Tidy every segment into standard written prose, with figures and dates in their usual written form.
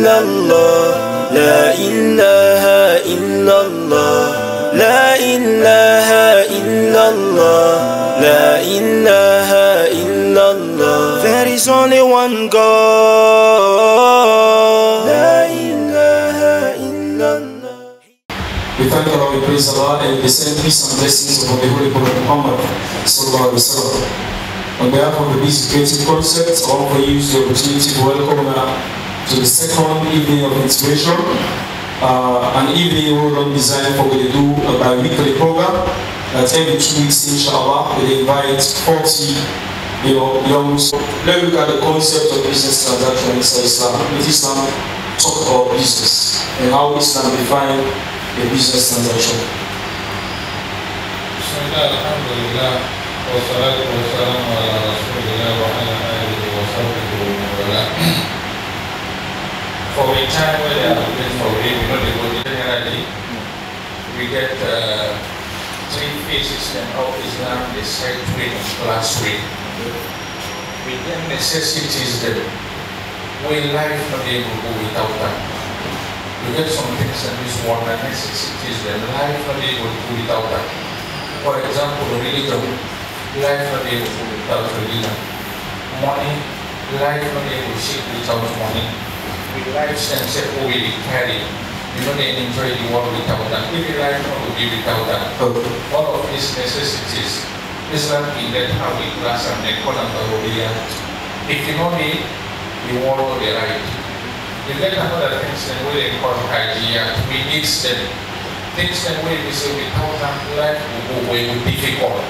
illallah, la ilaha illallah, la ilaha illallah, la ilaha illallah. There is only one God. La ilaha illallah. We thank Allah, we praise Allah, and we send peace and blessings upon the Holy Prophet Muhammad sallallahu alaihi wasallam. On behalf of the Busy Creative Concept, I want to use the opportunity to welcome to the second evening of inspiration, an evening program designed for we do a bi-weekly program that every 2 weeks, inshallah, we invite 40 young. Let's look at the concept of business transaction inside Islam. With Islam, talk about business and how Islam defines a business transaction. Alhamdulillah, wassalatu wassalamu ala rasulillah wa ala alihi wa sahbihi wa wala. For a time where they are looking for it, we know the body generally, we get 3 phases of Islam, the side way and class way. We get necessities that we life not able to go without them. We get some things in this world that necessities that life not able to go without them. For example, religion, life not able to go without religion. Money, life not able to shake without money. With lifestyle set we carry, you know they enjoy the world without that. Every life not will be without that. All of these necessities, Islam in that how we class and they call them the if you know me, the world will be right. You get another things that we call hygiene, we need them. Things that we say without them life will go way difficult.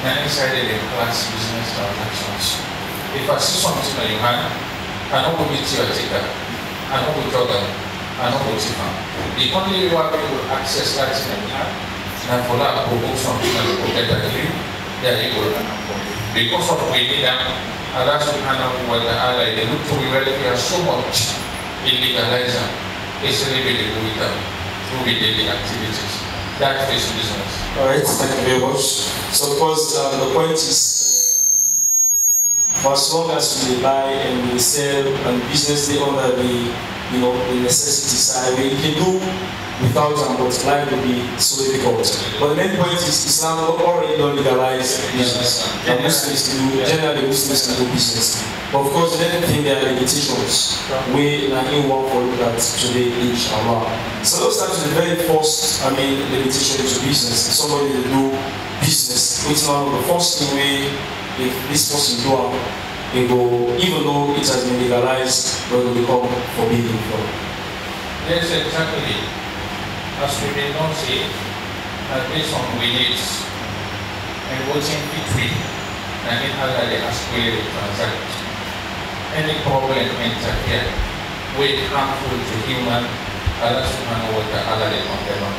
Now inside the class business transactions. If I see something in your hand, I know what it's your ticket. I know what you're going. I know what you're going. The only way we will access that in the hand, and for that, we'll go something and we'll get that in. There you go. Because of we need them, Allah subhanahu wa ta'ala, they look to be well, we are so much illegalizer. It's really really good with them through the daily activities. That is business. Alright, thank you very much. So, of course, the point is, for as long as we buy and we sell and business they under the the necessity side, we can do without them, but life will be so difficult. But the main point is Islam already don't legalize business. And Muslims do, generally Muslims can do business. But of course, anything there are limitations. We are in one for look at today, inshallah. So let's start with the very first, limitation to business. Somebody will do business, which now the first thing if this person do it go, even though it has been legalized, but it will become forbidden for. Yes, exactly. As we may not say, based on we needs and watching between and in other they ask where they transact. Any problem interfere with harmful to human, Allah subhanahu wa ta'ala they condemn.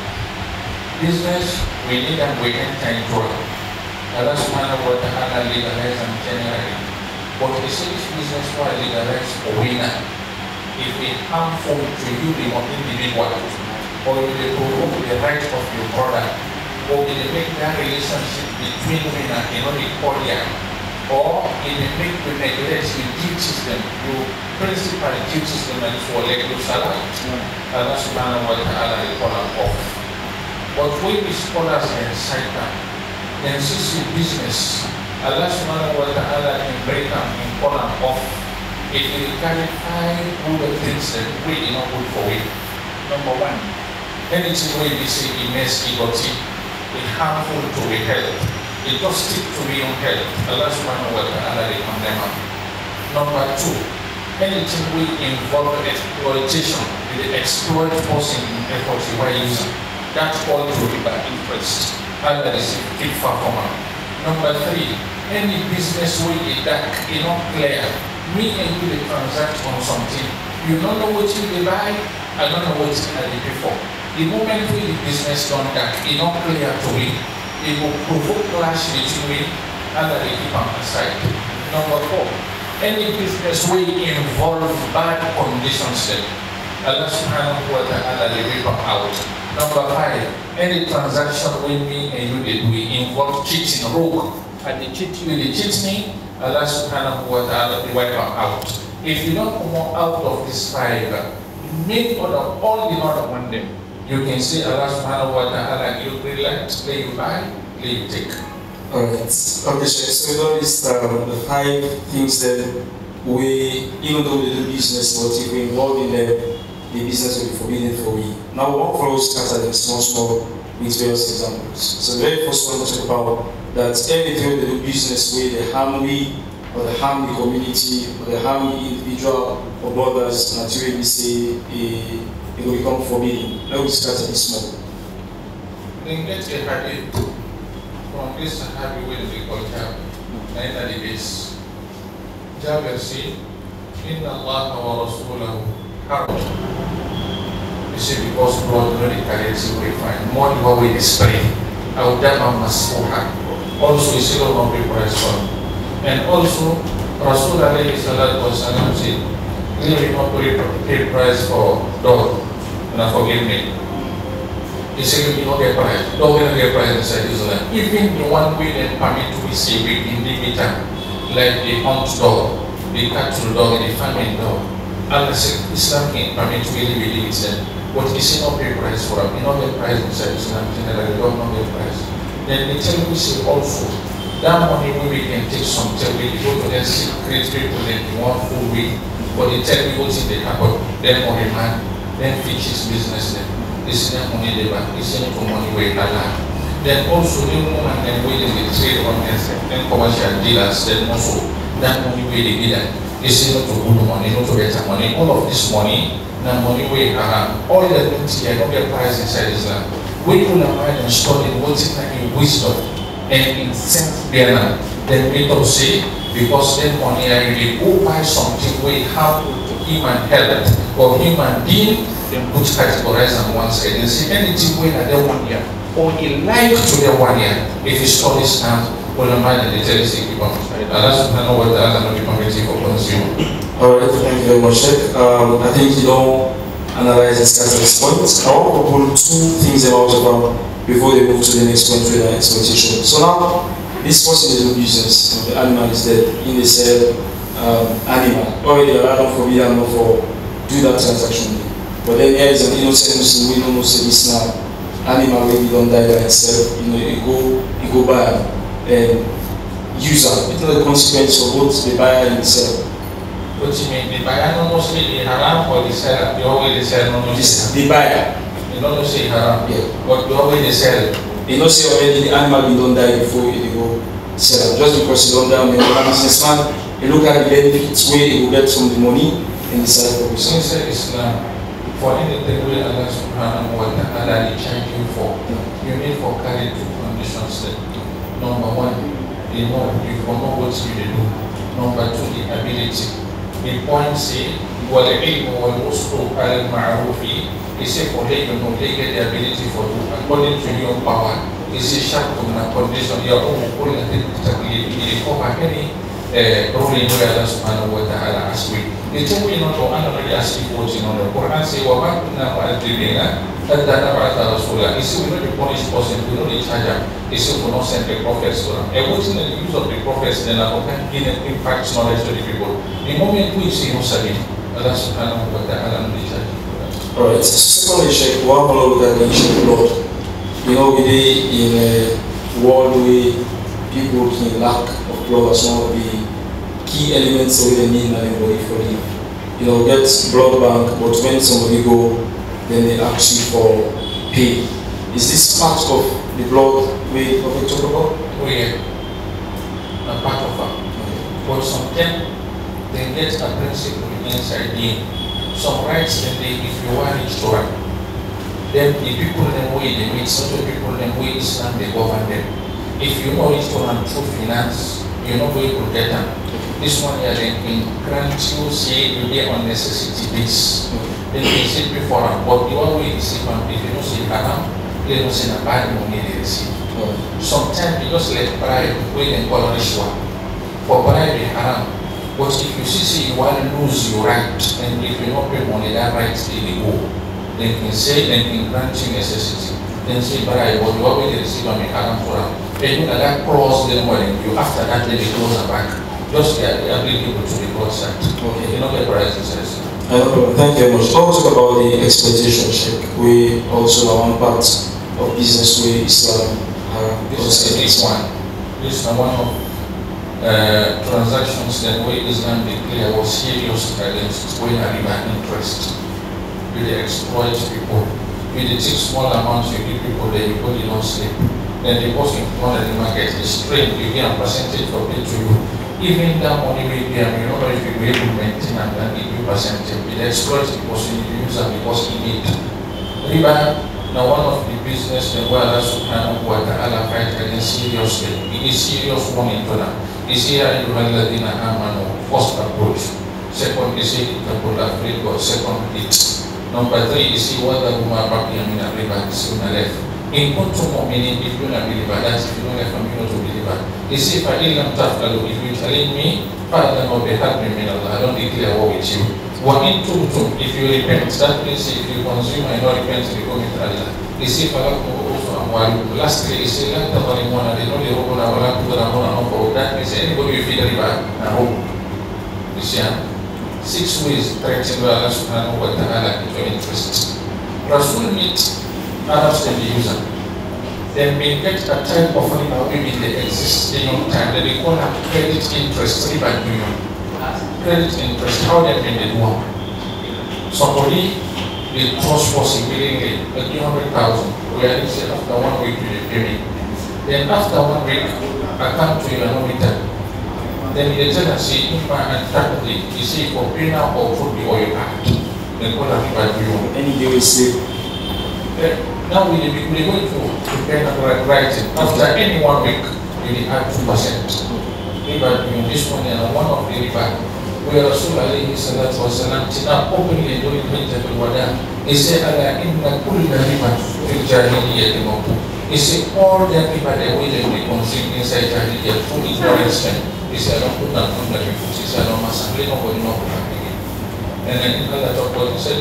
Business, we need and we enter into it. Allah subhanahu wa ta'ala legalize them generally. But the service business why legalize for winner. If it harmful to you, the individual, or if they provoke the right of your product, or if they make that relationship between winner and only cordial, or if they make the neglect, you teaches them, you principally teaches them and for like your salah, Allah subhanahu wa ta'ala they call them off. But when we scholars and cite them, then since your business, Allah subhanahu wa ta'ala can break them and call them off. If you clarify all the things that really not good for you. Number one, anything where we say it makes egoty, it's harmful to the health. It does stick to your health. Allah subhanahu wa ta'ala they condemn. Number two, anything we involve exploitation, the exploit person in effort you are using, that's all to riba interest. Allah is keep far from her. Number three, any business way that is not clear. Me and you they transact on something. You don't know what you buy, I don't know what you did before. The moment we the business done that, it's not clear to me. It will provoke clash between me and the keep on the side. Number four, any business way involve bad conditions then. Allah subhanahu wa ta'ala they rip out. Number five, any transaction with me and you they do involve cheating, rogue. And they cheat you, they cheat me, Allah subhanahu wa ta'ala will wipe them out. If you don't come out of this five, make order all the order on them. You can say Allah subhanahu wa ta'ala, you relax, let you buy, let you take. Alright, okay, so we noticed the 5 things that we, even though we do business, but if we involve in the business will be forbidden for we. Now, what follows start at small with various examples. So, the very first one we talk about that anything we do business with, the harm we, or the harm the community, or the harm the individual or brothers, naturally say it will become forbidden. Let me start at this small. Then get a hadith from this Sahabi will be called Jabir, the base. Jabir said, Inna Allah wa Rasulahu haram. You see, because blood really carries you refined. More than what we display. Awdama masfuha. Also, you see, don't be price for. And also, Rasul alayhi salatu wa salam said, you will not pay price for dog. Now forgive me. He said you don't get price. Dog don't get price inside Islam. Even the one way that permit to be saved in limiter, like the hunt dog, the cattle dog, the farming dog. Allah said Islam can permit to really limit them. But he said not pay price for them. You don't get price inside Islam. Generally, dog not get price. Then they tell me say also that money we can take some tell we go to them secret people that they want full week, but they tell me what's in the cupboard, then money man. Then fish business then. This is not money they buy, it's not for money we halal. Then also the woman then where they trade on then commercial dealers, then also that money where they get that. This is not to good money, not to better money. All of this money, now money we haram. All the things here don't get price inside Islam. We will mind and study what's in wisdom and in sense bearer. Then we don't say because then money I really go buy something we have human health or human being, then put categorize on one side and say anything way that they 1 year or in like to the 1 year. If you study stand, well, the mind and the tell us to keep on. Allah subhanahu wa ta'ala will be permitted for consumer. Alright, thank you very much, Sheikh. I think you don't analyze and start at this point. I want to put 2 things about before they move to the next point with the exploitation. So now, this person is in business, the animal is dead, in the cell. Animal. Already allowed for me and for do that transaction. But then there is an innocent Muslim, we don't know say this now. Animal when you don't die by itself, you go buy and user. It's not the consequence of what the buyer himself. What you mean? The buyer not mostly the haram or the seller? The always the seller not The buyer. You don't say haram, yeah. But the always the seller. You don't say already the animal you don't die before you go sell. Just because you don't die, when you're a businessman. You look at the benefits where you will get from the money and decide for yourself. Inside Islam, for anything where Allah subhanahu wa ta'ala is charging for, you need for carry 2 conditions. Number 1, you know what you do. Number 2, the ability. The point say, وَالْعِلْمُ وَالْمُسْرُ عَلَى الْمَعْرُوفِ. He said for they you know they get the ability for do according to your power. He said sharp to a condition your own will cover any ruling where Allah subhanahu wa ta'ala asks we. The thing we know to another asking what you know the Quran say وَمَا كُنَّا مُعَذِّبِينَ حَتَّى نَبْعَثَ رَسُولًا. He said we know the punished person, we know the charger. He said we not send the prophets to them. And what's in the use of the prophets then are can give them impact knowledge to the people. The moment we see no sabi, Allah subhanahu wa ta'ala will charge you for that. Alright, secondly, Sheikh, one more look at the issue of blood. You know, we live in a world where people can lack of blood as one of the key elements of the need in the body for the, get blood bank, but when somebody go, then they ask you for pay. Is this part of the blood we talk about? Oh yeah, a part of it. But sometimes they get a principle inside the some rights and they if you want it to run. Then the people them way they make certain people them way Islam they govern them. If you know it to run through finance, you're not going to get them. This one here they can grant you say you get on necessity base. Then they say before but the one way they say if you don't say haram, they don't say a bad money they receive. Sometimes you just let bribe when they call rishwa. For bribe they haram. But if you see you want to lose your right, and if you not pay money, that right they go. They can say, they can grant you necessity. Then say, but I what you already receive on the haram for them. Then you that clause then when you after that then they close the back. Just the ability to the God side. Okay, you know the price is. Thank you very much. Let's talk about the exploitation, Sheikh. We also are one part of business where Islam this is one. This is one of transactions that where Islam declared was serious against when a riba interest. You they exploit people. You they take small amounts you give people that you body don't sleep. Then the person in front of the market is trained, you get a percentage of it to you. Even that money will be, you know, if you be able to maintain and then give you percentage, it exploits the person you use and because he need. Riba, now one of the business that Allah subhanahu wa ta'ala fight against seriously. It is serious one into that. Is here you have Ladina Amano, first approach. Second is it the afraid God, second it. Number three is see what the woman back in a riba is on the left. In control of meaning if you don't believe that if you don't have family to believe that. They say if I didn't talk if you challenge me, Father not be happy me I don't declare war with you. What in if you repent, that means if you consume and not repent you commit Allah. They say Faruq also lastly they say let the money one they know the road that means anybody you feed riba and hope. You see 6 ways threatening Allah subhanahu wa ta'ala into interest. Rasul meet Arabs can be user. Then we get a type of riba maybe they exist in your time that they call them credit interest riba union. Credit interest, how they can do one. Somebody they trust willingly, like 200,000, where they say after 1 week you pay me. Then after 1 week I come to you and no return. Then the tendency in my practically you see for paying out or food or you act. They call that riba union. Any day we say now we're going to prepare and writing. After any 1 week, you add 2%. Riba in this one and one of the riba, where Rasul alayhi salatu wasalam tina openly during Hijjatul Wada, he said, Allah inna kulla riba fil jahiliyyati mawdu. He said, all the riba that we consume inside jahiliyyah, full ignorance. He said, I don't put that on the people. He said, I don't massacre nobody, no problem. And then Allah talked about, he said,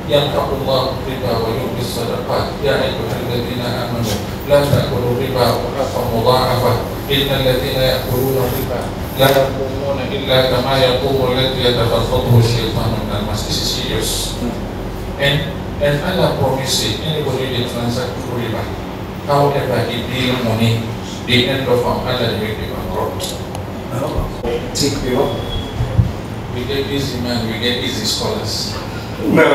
يمحق الله الربا ويربي الصدقات يا أيها الذين آمنوا لا تأكلوا الربا أضعافا مضاعفة إن الذين يأكلون الربا لا يقومون إلا كما يقوم الذي يتخبطه الشيطان من المس. This is serious. And Allah promises anybody that transacts through riba, however he deal money, the end of Allah will be bankrupt. take riba. We get easy man, we get easy scholars. No.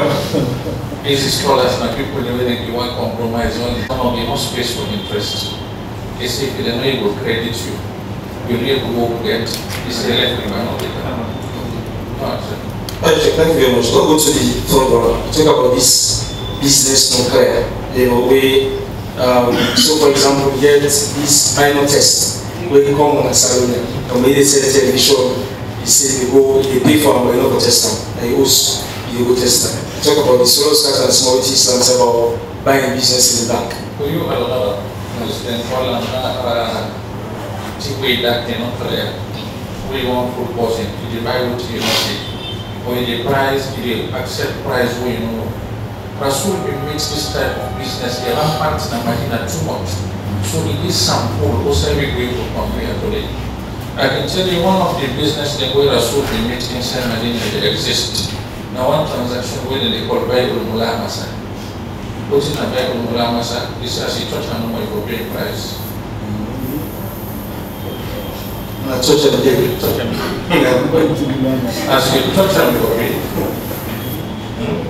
Easy scholars and people the way you want compromise on some of no space for interest. They say if they know you will credit you, you'll be able to work get this left riba not the Thank you very much. Let's go to the third one. Talk about this business nuclear. You know, so for example, we get this final test where you come on a salon and when they say the television, you say they pay for them, but not for test them. You go test them. Talk about the solo start and small Islam's about buying business in the bank. For you, a lot of understand way that cannot clear. We want food person, you buy what you not see. When the price, you accept price where you know. Rasul makes this type of business, the rampant and margin too much. So it is some food also we will compare today. I can tell you one of the business that where Rasul makes inside Medina they exist. Now one transaction where they call Bible Mulamasa. Put in a Bible Mulamasa, this as you touch on my European price. I touch it again. As you touch on European,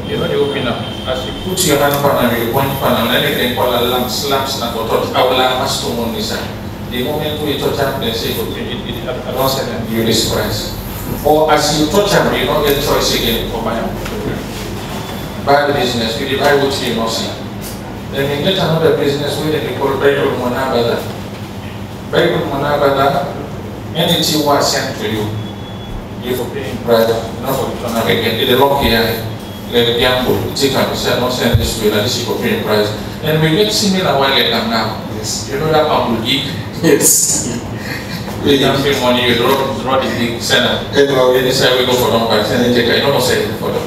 you know you open up. As you put your hand on you point on anything called a lamp slaps and touch our lamp has to on this. The moment we touch up, they say it advances and you list price. Or as you touch them, you don't get choice again for buying. Bad business, you buy what you not see. Then you get another business where they call Bible Monabada. Bible Monabada, anything was sent to you. You for paying price, not for return again. It's a wrong here. Let the gamble, take up, say, not send this way, this is for paying price. And we get similar while like them now. Yes. You know that Apple geek? Yes. We don't pay money, you draw the big center. They decide we go for them by sending take. I don't say it for them.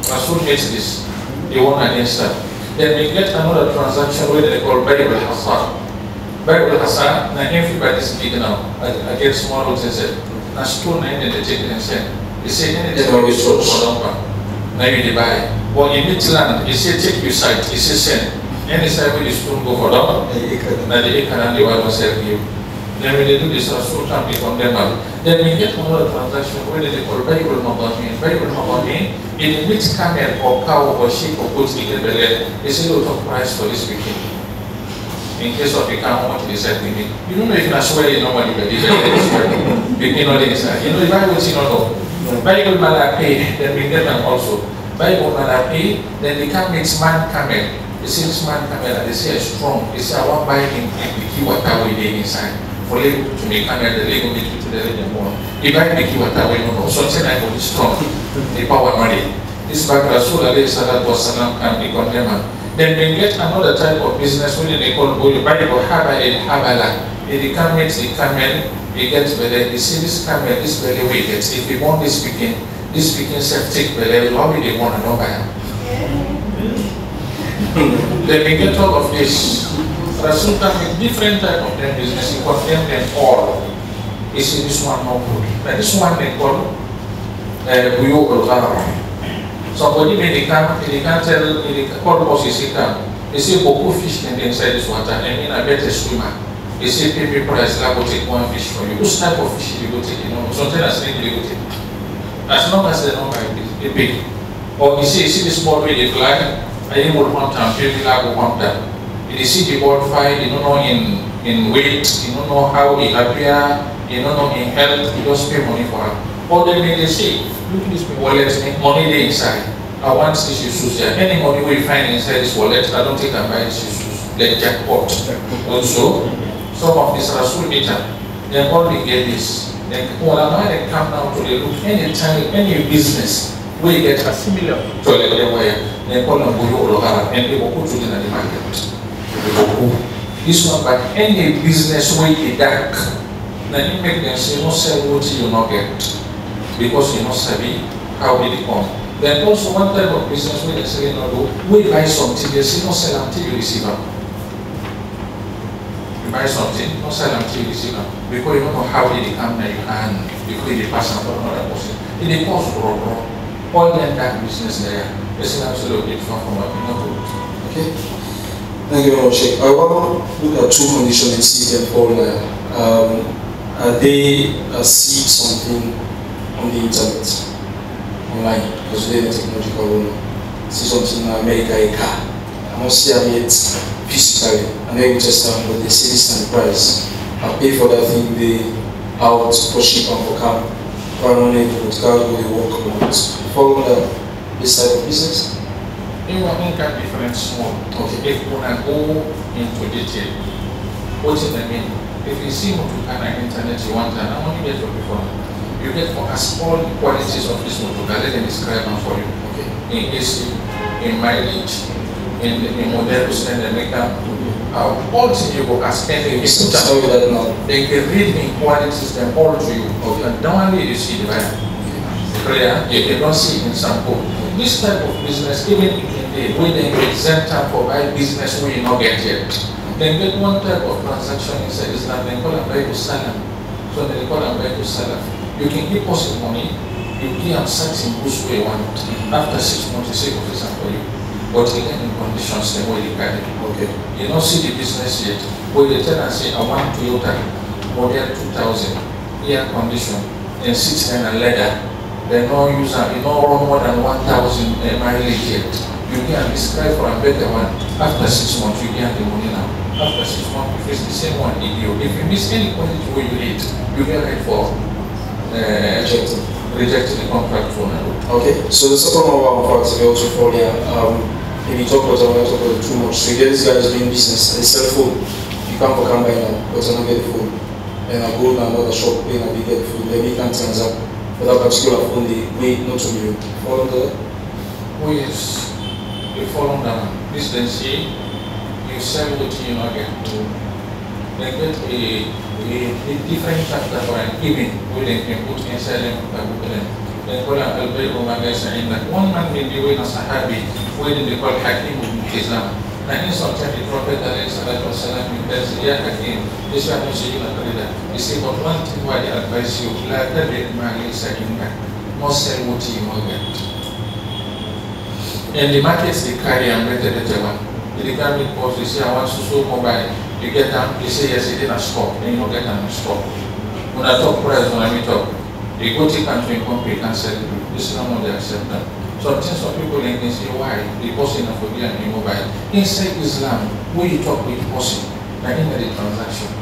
Rasul makes this. They want against that. Then we get another transaction where they call Bible Hassan. Bible Hassan, now everybody's big now. I get small ones and say, na stone and they take it and say, He said, anything we sold for number. Now you buy. But in each land, he said, take your site. He said, send. Any side where the stone go for number. Now the acre and the one will sell you. Then when they do this, Rasul become them out. Then we get another transaction where they call Bible Mabami. Bible Mabami, in which camel or cow or sheep or goat eaten the lead, they say a lot of price for this weekend. In case of a cow, what they said to me. You don't know if you swear you know what you believe. Begin on the inside. You know, if I would see no. Bible Malachi, then we get them also. Bible Malachi, then they come mix man camel. They see this man camel, they say strong. They say I want buy him and the key water we did inside. For label to make camel, the label make it to the legend more. If I make you water, we know. Something I will be strong. The power money. This back Rasul alayhi salatu wasalam and the condemner. Then we get another type of business when they call the Bible Haba and Habala. It can make the camel, it gets better. You see this camel, this belly weight gets. If you want this speaking septic belly, how will they want to know by him? Then we get all of this. Rasul can make different type of them business, he condemn them all. You see this one not good. But this one they call Buyu al-Gharar. Somebody may come, they can't tell, they call us, he come. They say, Boku fish can be inside this water, I mean, I bet a swimmer. They say, pay price, I will take one fish for you. Which type of fish you go take? You know, something as snake you go take. As long as they don't buy it, big. Or you see this board where they fly, I didn't want time, pay go one time. You see the board fly, you don't know in weight, you don't know how it appear, you don't know in health, you just pay money for it. Or they say, look at this wallet, money there inside. I want this shoes here. Any money we find inside this wallet, I don't think I buy this shoes. Like jackpot. Also, some of this Rasul meter, then all they get this. Then they come down to the look anytime, any business, we get a similar toilet wire, they call them Buyu al-Gharar, and they will put it in the market. This one, but any business where they dark, then you make them say, no sell what you not get. Because you not savvy how did it come. Then also one type of business where they say no do, we buy something, they say no sell until you receive it. You buy something, no sell until you receive it. Because you don't know how did it come in your hand, because they pass on to another person. It costs wrong. All that business there, this is absolutely far from what we know. Okay. Thank you very much, Sheikh. I want to look at two conditions and see them fall there. They see something on the internet, online, because they're the technological owner. See something in America, a car. I'm not seeing it physically. I'm able to test but they see this and the price. I pay for that thing, they out for ship and for car. Or I'm not able to cargo the work about. Follow this type of business? You want to get different small. Okay. If you want to go into detail, what does that mean? If you see motor car on the internet, you want that, how many get for before? You get for us all the qualities of this motor car, let them describe them for you. Okay. In AC, in mileage, in model, and the makeup. All things you go ask them, they can read the qualities them all to you. Okay. And don't only you see the value. Clear? You don't see it in some code. This type of business, even when they exempt time for buy business we not get yet. Then get one type of transaction inside Islam, they call them Bible Salam. So they call them Bible Salam. You can give us money, you give them something whose way you want. After 6 months, you say, for example, you. But again, in conditions, the way you got it. Okay. You don't see the business yet. Where they tell and say, I want Toyota model 2000, air condition, and 6 and leather. They don't use them, you don't run more than 1,000 mileage yet. You can describe for a better one. After 6 months, you get the money now. After 6 months, you face the same one in you. If you miss any quantity where you eat, you get right for rejecting the contract for now. Okay, so the second one, of we also fall here. If you talk about it, talk about it too much. So you get these guys doing business, they sell food. You come for buy now, but I don't get the food. And I go to another shop, and I get the food. Then you can transact. But that particular phone, they wait not to you. Follow that? Oh yes, you follow that. This then see, you sell what you not get to. They get a different factor for an event where they can put inside them and put them. They call them Al-Bayr Magasa in that one man may be with a Sahabi, where they call Hakim ibn Hizam. And in some time the Prophet ﷺ tells Ya Hakim, this one is you not that. He said, but one thing why I advise you, La tabir ma laysa indak. not sell what you will get. And the markets they carry and better one. The government post, they say I want to sell mobile. You get them, they say yes, it didn't stop, then you get them stop. When I talk price, when I meet up, they go take and to a company and sell it. This is not what they accept them. So some people can say why the person of a mobile. Inside Islam, when you talk with the person, like in the transaction.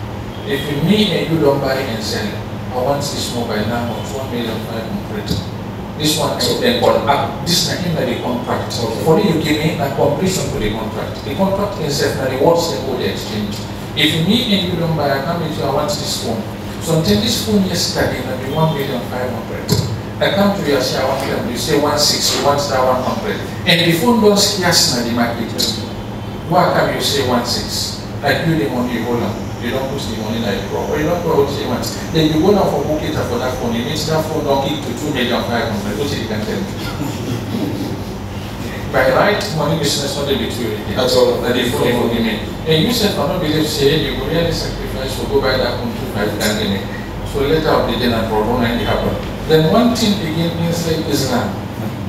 If me and you don't buy and sell, I want this mobile now of 1,500,000. This one I then call up. This is not the contract. For you give me a completion to the contract. The contract itself now the words they go the exchange. If me and you don't buy, I come with you, I want this phone. So until this phone yesterday will be 1,500,000. I come to you and say I want them, you say 160, you want that 100. And the phone don't scarce in the market. Why come you say 16? I give the money you hold on. You don't push the money like pro. Or you don't go what you want. Then you go now for book it for that phone. It means that phone don't give to 2,500,000. What you can tell me? By right, money business not the between. That's all. That the phone will give me. And you said for no believe say you will really sacrifice to go buy that phone to 5,000. So later of the day and problem and it happen. Then one thing again inside Islam,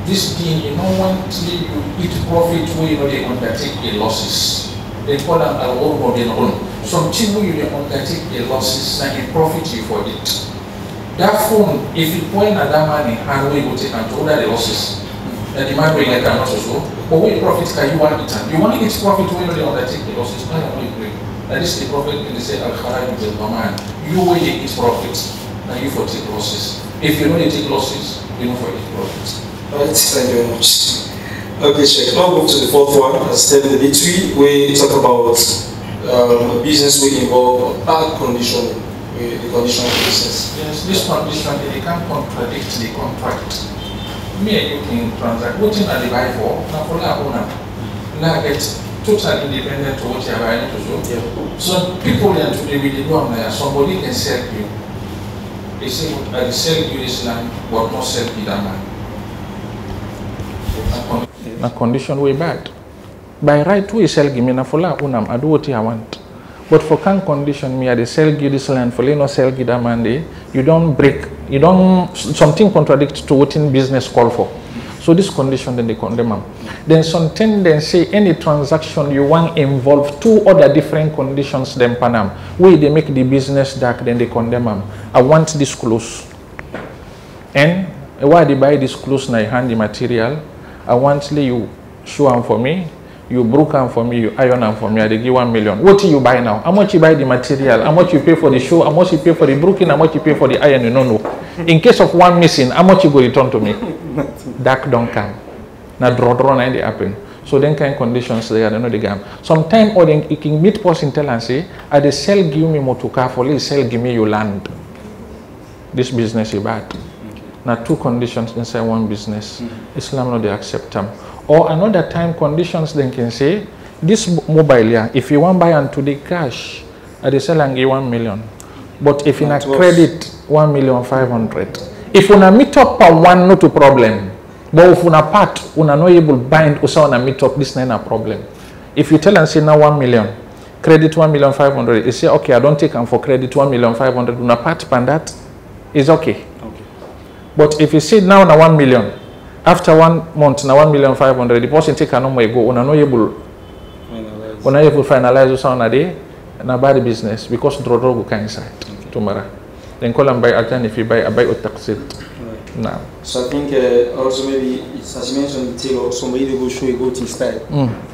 this thing you know one thing you eat profit where you know they undertake the losses. They call them al-own. Something where you undertake the losses and you profit you for it. That phone, if you point at that money, how will you take and to order the losses? And the man will get that much also. But what profit can you want it? You want to get profit when you undertake the losses. I don't know. That is the profit when they say al-haram is al-maman. You will get profits, and you for take losses. If you know they take losses, you know for take profits. Alright, thank you very much. Okay, Shk. Now move to the fourth one. As stated in the tree, we talk about business we involve bad condition, the condition of business. Yes, this condition they can't contradict the contract. Me and you can transact. What thing are they buy for? Now for that owner, now get total independent to what you are buying to do. Yeah. So people then today we do on there. Somebody can sell you. They say I sell you this land, but not sell you that man. A condition way bad. By right we sell give me na for la unam I do what I want. But for can condition me I sell you this land for no sell you that man day, you don't break, you don't something contradict to what in business call for. So this condition then they condemn them. Then something then say any transaction you want involve two other different conditions than Panam. Where they make the business dark, then they condemn them. I want this close. And why they buy this close now hand the material? I want you show them for me, you broke them for me, you iron them for me, I they give 1 million. What do you buy now? How much you buy the material? How much you pay for the show? How much you pay for the broken? How much you pay for the iron? You don't know. In case of one missing, how much you go return to me? Dark don't come. Now draw and they happen. So then kind conditions they are not the game. Sometimes or then you can meet person tell and say, I they sell give me motor for you sell give me your land. This business is bad. Now two conditions inside one business. Islam not they accept them. Or another time conditions then can say, this mobile yeah, if you want buy and to the cash, I they sell and give 1 million. But if in a credit 1,500,000. If una meet up per one, not a problem. But if una part, una not able bind or una meet up, this not a problem. If you tell and say now 1 million, credit 1,500,000, you say okay, I don't take them for credit 1,500,000. Una part pan that is okay. But if you say now na 1 million, after 1 month na 1,500,000, the person take a no more go, una not able finalize or on a day, na bad business because draw go can inside tomorrow. Then call and buy again if you buy a buy or tax it. Now. So I think also maybe it's, as you mentioned, tailor somebody they go show you go to style.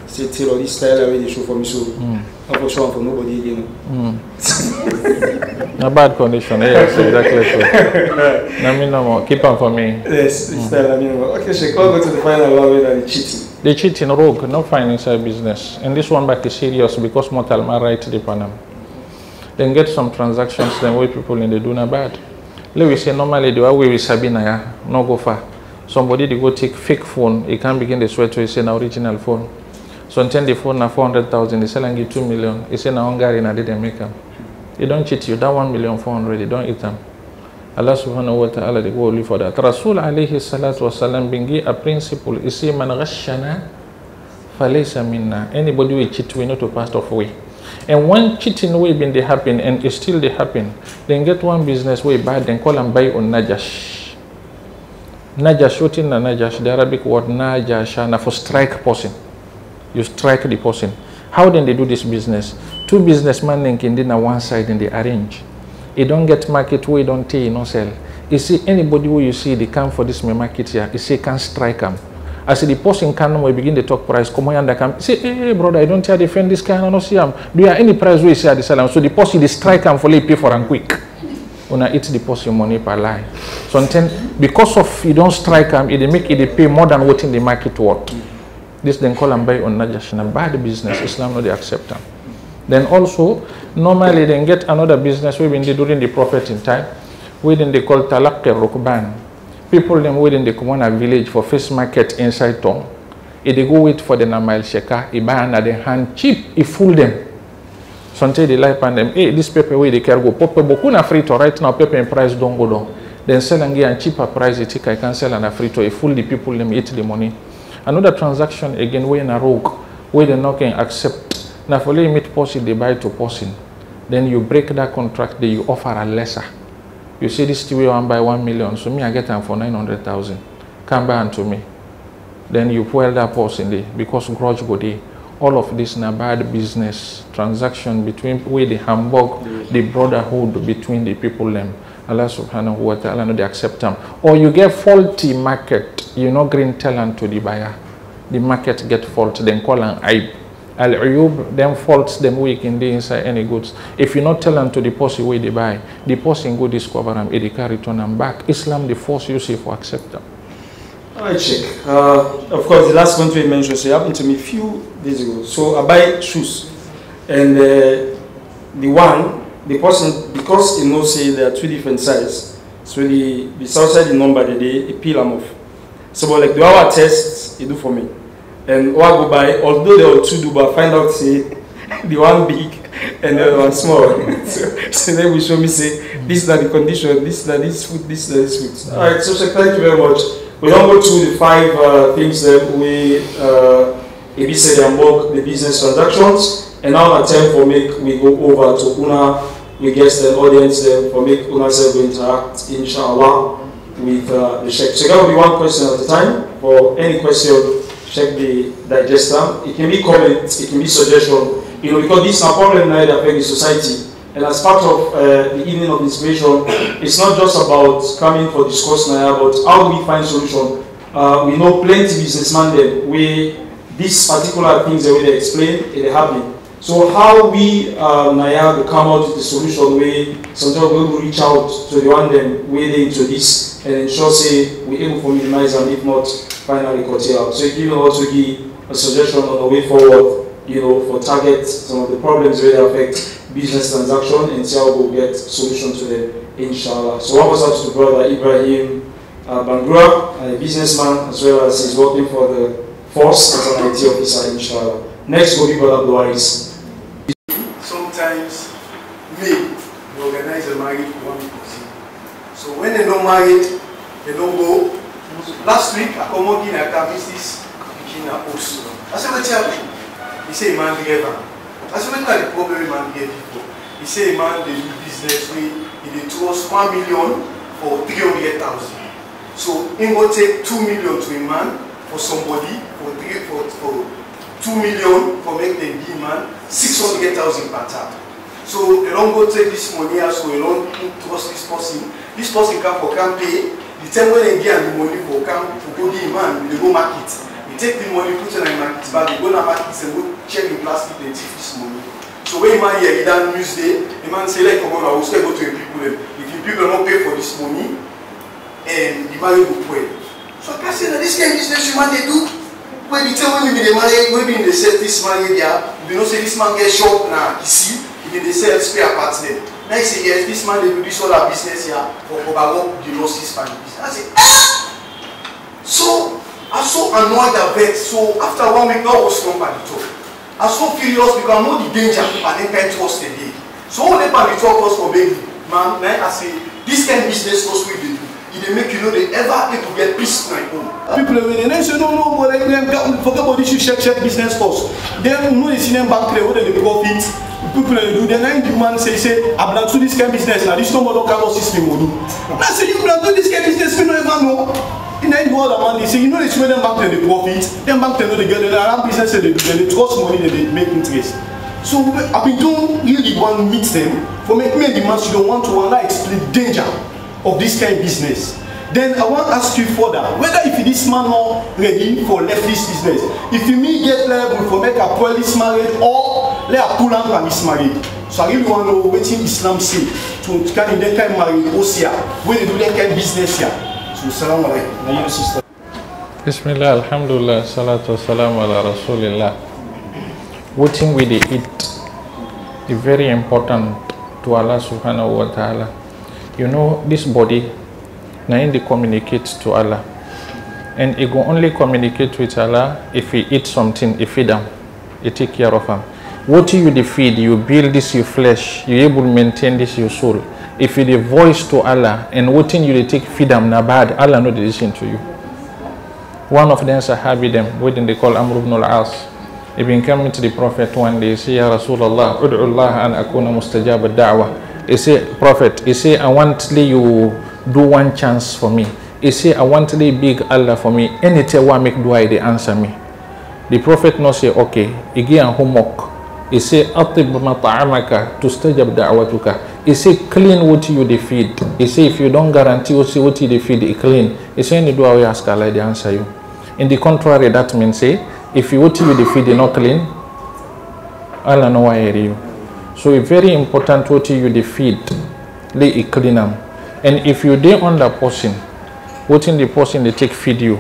Say tailor this style I already show for me, so I'm for sure for nobody again. A bad condition, yes, exactly so. No, me no more. Keep on for me. Yes, style I mean. Okay, Shk, go to the final one with the cheating. The cheating rogue, no fine inside business. And this one back is serious because mortal man right the panam. Then get some transactions, then way people in the do not bad. Let we say normally the way we Sabina, yeah, no go far. Somebody they go take fake phone, he can't begin the sweat to say an original phone. So until the phone na 400,000, they sell and give 2 million. He say na Hungary na didn't make them. He don't cheat you, that 1,400,000, they don't eat them. Allah subhanahu wa ta'ala they go only for that. Rasul alayhi salatu wasalam bingi a principle, he say man ghashana falaysa minna. Anybody will cheat, we know to pass off away. And one cheating way been they happen and it still they happen. Then get one business way bad, then call and buy on Najash. Najash, what in Najash, the Arabic word Najasha, na for strike person. You strike the person. How then they do this business? Two businessmen in one side and they arrange. You don't get market where you don't take, you don't sell. You see anybody who you see they come for this market here, you say can't strike them. As the person can we begin to talk price, come on and come. Say, hey brother, I don't tell defend this kind, I don't see them. Do you have any price where you say at the sell? So the person they strike them for they pay for them quick. When I eat the person money per lie. So because of you don't strike them, it make it they pay more than what in the market worth. This then call and buy on Najashina, bad business, Islam no they accept them. Then also, normally they get another business we've been during the Prophet in time, within they call Talaq Rukban. People them within the common village for fish market inside town. If they go wait for the Namail Sheka, they buy under the hand cheap, it fool them. Sometimes they lie on them, hey, this paper where they can go, Papa Bokuna free to right now, paper and price don't go down. Then sell and get a cheaper price, I can sell and a free to a fool the people them eat the money. Another transaction again where in a rogue, where they not can accept. Now for you meet person, they buy to person. Then you break that contract, then you offer a lesser. You say this TV one buy 1 million, so me I get them for 900,000. Come back to me. Then you pull that person there because grudge go there. All of this na bad business transaction between where the Hamburg, the brotherhood between the people them. Allah subhanahu wa ta'ala no they accept them. Or you get faulty market, you know green talent to the buyer. The market get fault, then call an aib. Al-uyub, them faults them weak in the inside any goods. If you not tell them to the person where they buy, the person go discover them, they can return them back. Islam the force you see for accept them. Alright, Sheikh. Of course, the last point we mentioned, so it happened to me a few days ago. So I buy shoes, and the person, because you know, say there are two different sizes, so the outside the number they peel them off. So but like the hour tests you do for me, and what I go buy, although there are two do, but I find out say the one big and the other one small. so then we show me say this is the condition, this is this food, this is this food. Alright, so Sheikh, thank you very much. We don't go through the 5 things that we said about the business transactions, and now attempt for make we go over to Una, we guess the audience there for make Una self interact inshallah with the Sheikh. So that will be one question at a time. For any question, check the digester. It can be comment, it can be suggestion. You know, because this is a problem that affects the society. And as part of the evening of inspiration, it's not just about coming for discussion, but how do we find solution? We know plenty businessmen there where these particular things that they explain, they happen. So how we Naya to come out with the solution where sometimes we will reach out to the one them where they into this and ensure say we're able to minimize and if not finally curtail. So it will also give a suggestion on the way forward, you know, for target some of the problems where they affect business transaction and see how we'll get solution to them, inshallah. So one was out to brother Ibrahim Bangrua, a businessman as well as he's working for the force as an IT officer, inshallah. Next will be brother Abdulwais. Sometimes we organize a marriage for one person. So when they don't marry, they don't go. Last week I come in a business in a post. I said, what's happening? He said, man, together. I said, what's the problem man get people? He said, man, they do business with he told us 1 million for 300,000. So he will take 2 million to a man for somebody for 2 million for make them give man 600,000 per time. So they don't go take this money, so they don't trust this person. This person can pay. The time when they get the money for go give man, they go market. They take the money, put it in the market bag, they go to the market and go check the plastic, they take this money. So when man here, he done Tuesday, the man say like, come on, I will still go to the people. If the people don't pay for this money, and the man will pay. So I say that this kind of business you man they do. When you tell me they marry, maybe they sell this man here, you know say this man get shop now, you see, they sell spare parts there. Now you say yes, this man they do this other business here for cover the losses for the business. I say, ah! So I was so annoyed at that. So after 1 week, I was strong at the top. I was so furious because I know the danger and then can't trust the day. So when they talk us for baby, man, I say this kind of business was we do. They make you know they ever able to get peace in my home. People when they say no, but like them forget about this check business first. Then you know they see them bank there where they profit. People do then the man say I plan to do this kind of business now. This no more local system will do. I say you plan to do this kind of business, we don't ever know. in any world man, they say, you know, they swear them back to the profit, them back to the girl, around business, they trust money, they make interest. So I've been doing really want to meet them for make me and the man you don't want to explain danger of this kind of business. Then I want to ask you further whether if this man not ready for leftist business, if you me get level for make a police married or let a pull out and is married. So I really want to know what Islam say to kind of that kind of married OCA when they do that kind of business here. So salam alaikum. Bismillah, alhamdulillah, salatu wassalamu ala rasulillah. What thing we eat is very important to Allah subhanahu wa ta'ala. You know, this body, now they communicate to Allah. And it will only communicate with Allah if we eat something, if feed them, you take care of them. What you feed, you build this your flesh, you able to maintain this your soul. If you the voice to Allah and what thing you take feed them na bad, Allah not listen to you. One of them sahabi them, what they call Amr ibn al-As. He been coming to the Prophet one day, he say, Ya Rasulullah, ud'u Allah an akuna mustajab ad-da'wah. He say, Prophet, he say, I want you do one chance for me. He say, I want to big Allah for me. Anything what make dua, they answer me. The Prophet no say, okay. He give a homework. He say, atib mata'amaka tustajab da'watuka. He say, clean what you they feed. He say, if you don't guarantee what you they feed, it clean. He say, any dua we ask Allah, they answer you. In the contrary, that means say, if you what you they feed, they not clean, Allah no why you. So it's very important what you they feed, lay it clean them. And if you dey on the person, what in the person they take feed you,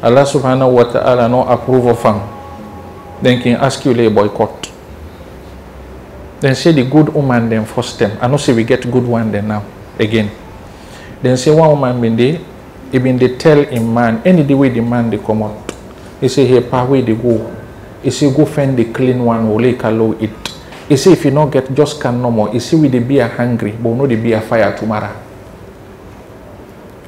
Allah subhanahu wa ta'ala no approve of them, then can ask you lay boycott. Then say the good woman then first them. I know say we get good one then now again. Then say one woman been there, he been they tell a man any the way the man they come out. He say here pa way they go. He say go find the clean one or like allow it. He say if you not get just can no more. He say we the be a hungry, but no the be a fire tomorrow.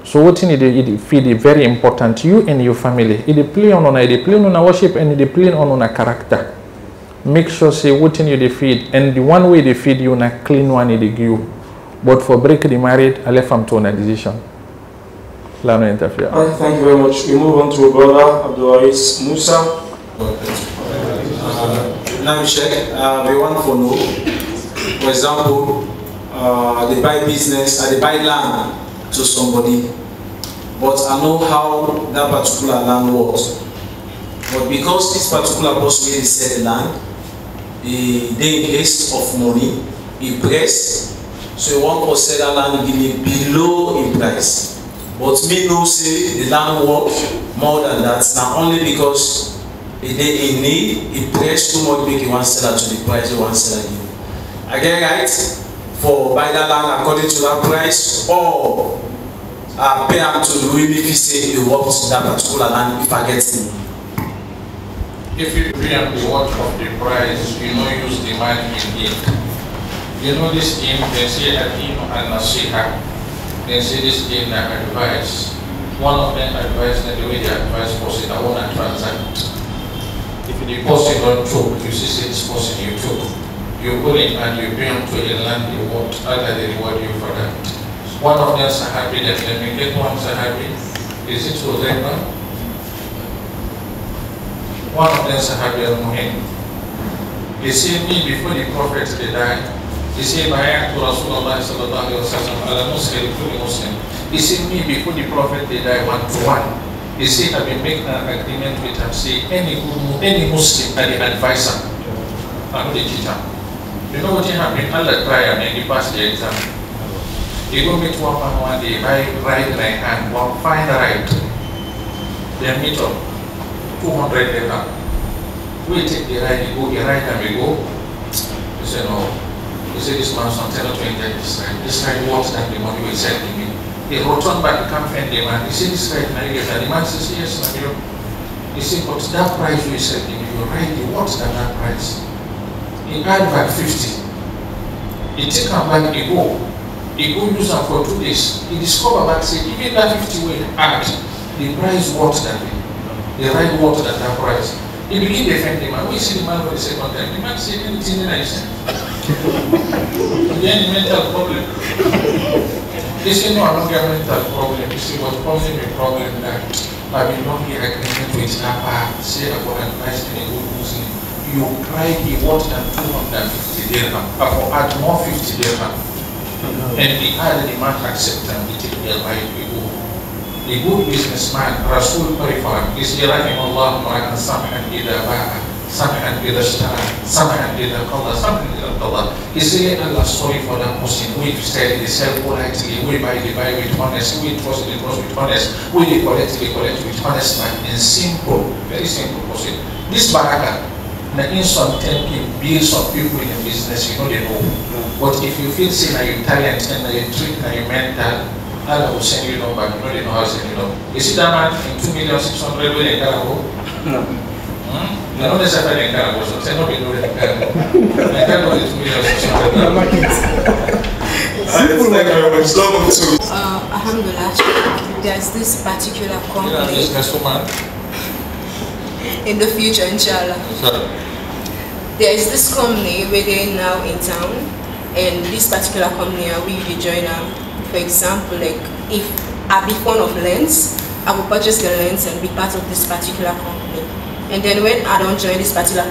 So what in it feed is very important. You and your family. It play on worship and it play on a character. Make sure say what in you they feed and the one way they feed you na clean one they give you. But for break the married, I left them to a decision. Let no interfere. Thank you very much. We move on to brother Abdulaziz Musa. Now Shk, we want to know, for example, they buy business, they buy land to somebody, but I know how that particular land works. But because this particular person really sell the land, they in haste of money, he press, so he want to sell that land give me below in price. But me no say the land work more than that. Now only because he in need, he press too much make he want sell that to the price he want sell again. I get right for buy that land according to that price or pay them to really say he works that particular land if I get him. If you pay up the worth of the price, you know use the money in it. You know this game, they say Adino and Nasiha. They say this game that advice. One of them advice that the way they advise person, I want to transact. If the person don't choke, you see this person you took. You go in and you bring to a land you want, other they reward you for that. One of them Sahabi that let me get one Sahabi. Is it Hudayba? One of them Sahabi al-Muhim. He said me before the Prophet they died. He said Bayat to Rasulullah sallallahu alaihi wasallam ala Muslim to Muslim. He said me before the Prophet they died 1 to 1. He said I've been making an agreement with him. Say any Muslim and the advisor. I'm the teacher. You know what happened? Allah try and he passed the exam. He go meet one man one day, right hand, one fine right. They meet up 200 dirham. We take the right, he right and we go. He said no. He said this man son tell not to get this right. This right wants that the money will send him in. He returned back to come find the man. He said this right now you get that. The man says yes, no. He said but that price you said him, you right, he wants that price. He add back 50. He take him back, he go use them for 2 days. He discover back, say, even that 50 will add, the price worth that way. The right worth that price. He begin defend the man. We see the man for the second time. The man say anything that I said. Then mental problem. This is not a governmental problem. This is what causing the problem that I've been not here agreement with Napa, say about advice and a good Muslim. You try the what than 250 dirham, or add more 50 dirham. And the other demand accept and we take their right we go. The good businessman, Rasul Parifan, is Yarakim Allah Ma'an Samhan Ida Ba'a, Samhan Ida Shara, Samhan Ida Qalla, Samhan Ida Qalla. Is there Allah sorry for that Muslim? We study the self politely, we buy with honest, we trust with honest, we collect with honest man, and simple, very simple Muslim. This Baraka, na in some time can build some people in the business, you know they know. But if you feel say na your talent and na your trick na your mental, Allah will send you number, you know they know how to send you number. You see that man in 2,600,000 when they go? No. No, not necessarily in Canada, so say no, we know that in Canada. In Canada, it's 2,600,000. Alhamdulillah, there's this particular company in the future, inshallah. There is this company within now in town, and this particular company I will join them. For example, like if I be fond of lens, I will purchase the lens and be part of this particular company. And then when I don't join this particular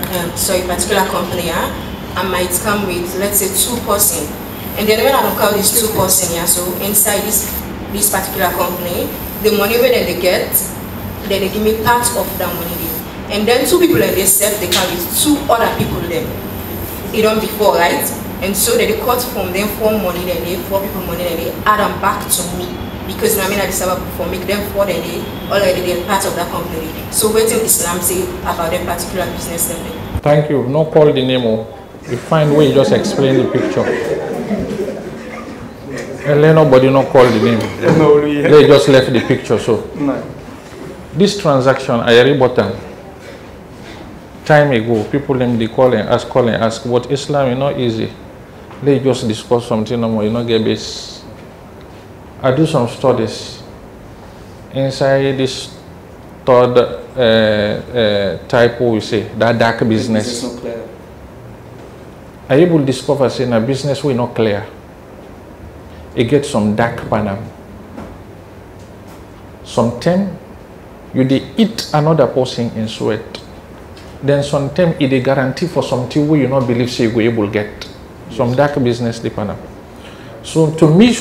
company, I might come with, let's say, 2 person. And then when I don't call this 2 person, so inside this particular company, the money when they get, then they give me part of that money. And then 2 people and they said they carry 2 other people there. It don't before, right? And so they cut from them 4 money, then they 4 people money, then they add them back to me. Because I mean I decided for make them 4 then they already they're part of that company. So what does Islam say about that particular business then? Thank you. No call the name. You find way just explain the picture. And let nobody not call the name. No, they just left the picture. So this transaction I already bought them. Time ago, people they call and ask, what Islam is not easy. They just discuss something no more, you know, get base. I do some studies inside this third type we say, that dark business. I able to discover saying a business we not clear. It gets some dark panel. Sometimes you eat another person in sweat. Then sometimes it a guarantee for something where you not believe say you go able to get. Some dark business dependent. So to me,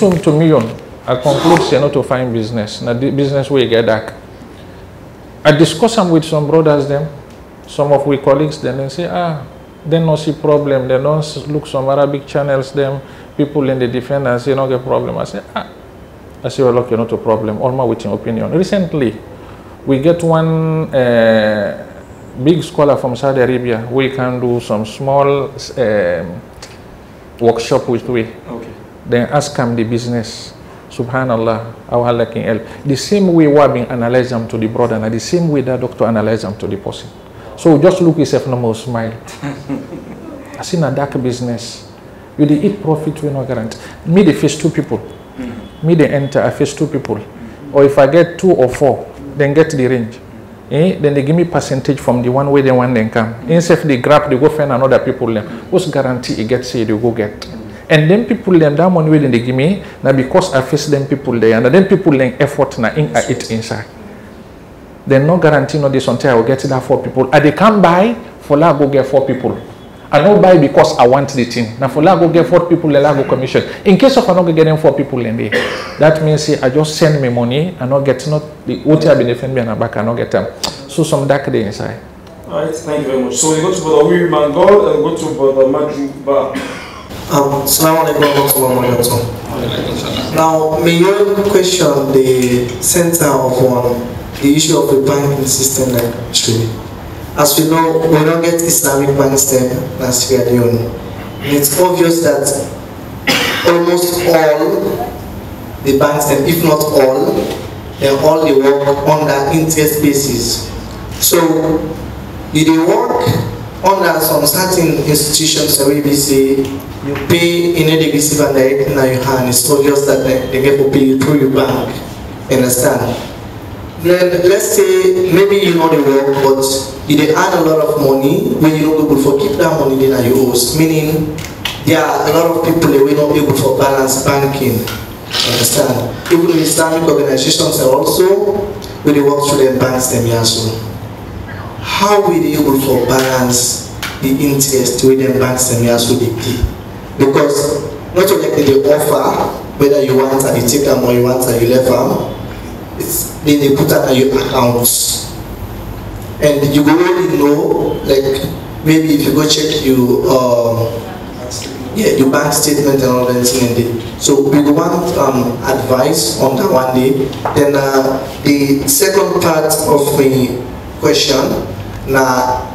I conclude say not to find business. Now the business where you get dark. I discuss them with some brothers them, some of we colleagues, then they say, they no see problem, they don't look some Arabic channels them, people in the defense and say no get problem. I say, well look, not a problem, all my with your opinion. Recently, we get one big scholar from Saudi Arabia. We can do some small workshop with we. Okay. Then ask him the business. Subhanallah, our lacking help. The same way we are being analyzed them to the brother, and the same way that doctor analyzed them to the person. So just look yourself no more smile. I seen a dark business. You dey eat profit we no guarantee. Me they face 2 people. Me they enter, I face 2 people. Or if I get 2 or 4, then get the range. Then they give me percentage from the one way they want them come. Instead they grab, they go find another people them. What's guarantee it gets say they go get. And then people them that money when they give me now because I face them people there and then people them effort na in I eat inside. Then no guarantee no this until I will get that 4 people. And they can't buy for la go get 4 people. I don't buy because I want the thing. Now for la go get 4 people, la go commission. In case of I not getting 4 people in there, that means say I just send me money and not get not the what I be defend me and back and not get them. So some dark day inside. Alright, thank you very much. So we go to Brother Will Mangol and go to Brother Majumba. Assalamu alaikum. Now, may you question the center of the issue of the banking system actually. As we know, we don't get Islamic banks there as we are doing. It's obvious that almost all the banks, and if not all, they work on that interest basis. So, you work under some certain institutions where we say you pay in a receive and direct in your hand. It's obvious that they get to pay through your bank. Understand? Then let's say maybe you know the work, but you earn a lot of money when you not able to keep that money in your house. Meaning there are a lot of people that will not able to balance banking. Understand? Even the Islamic organizations are also when they work through them banks them also. How will they able to balance the interest with them banks them also they pay? Because not only can they offer whether you want and you take them or you want and you left them, it's then they put that on your accounts. And you will only know, like maybe if you go check your bank statement and all that thing. So we want advice on that one day. Then the second part of the question, now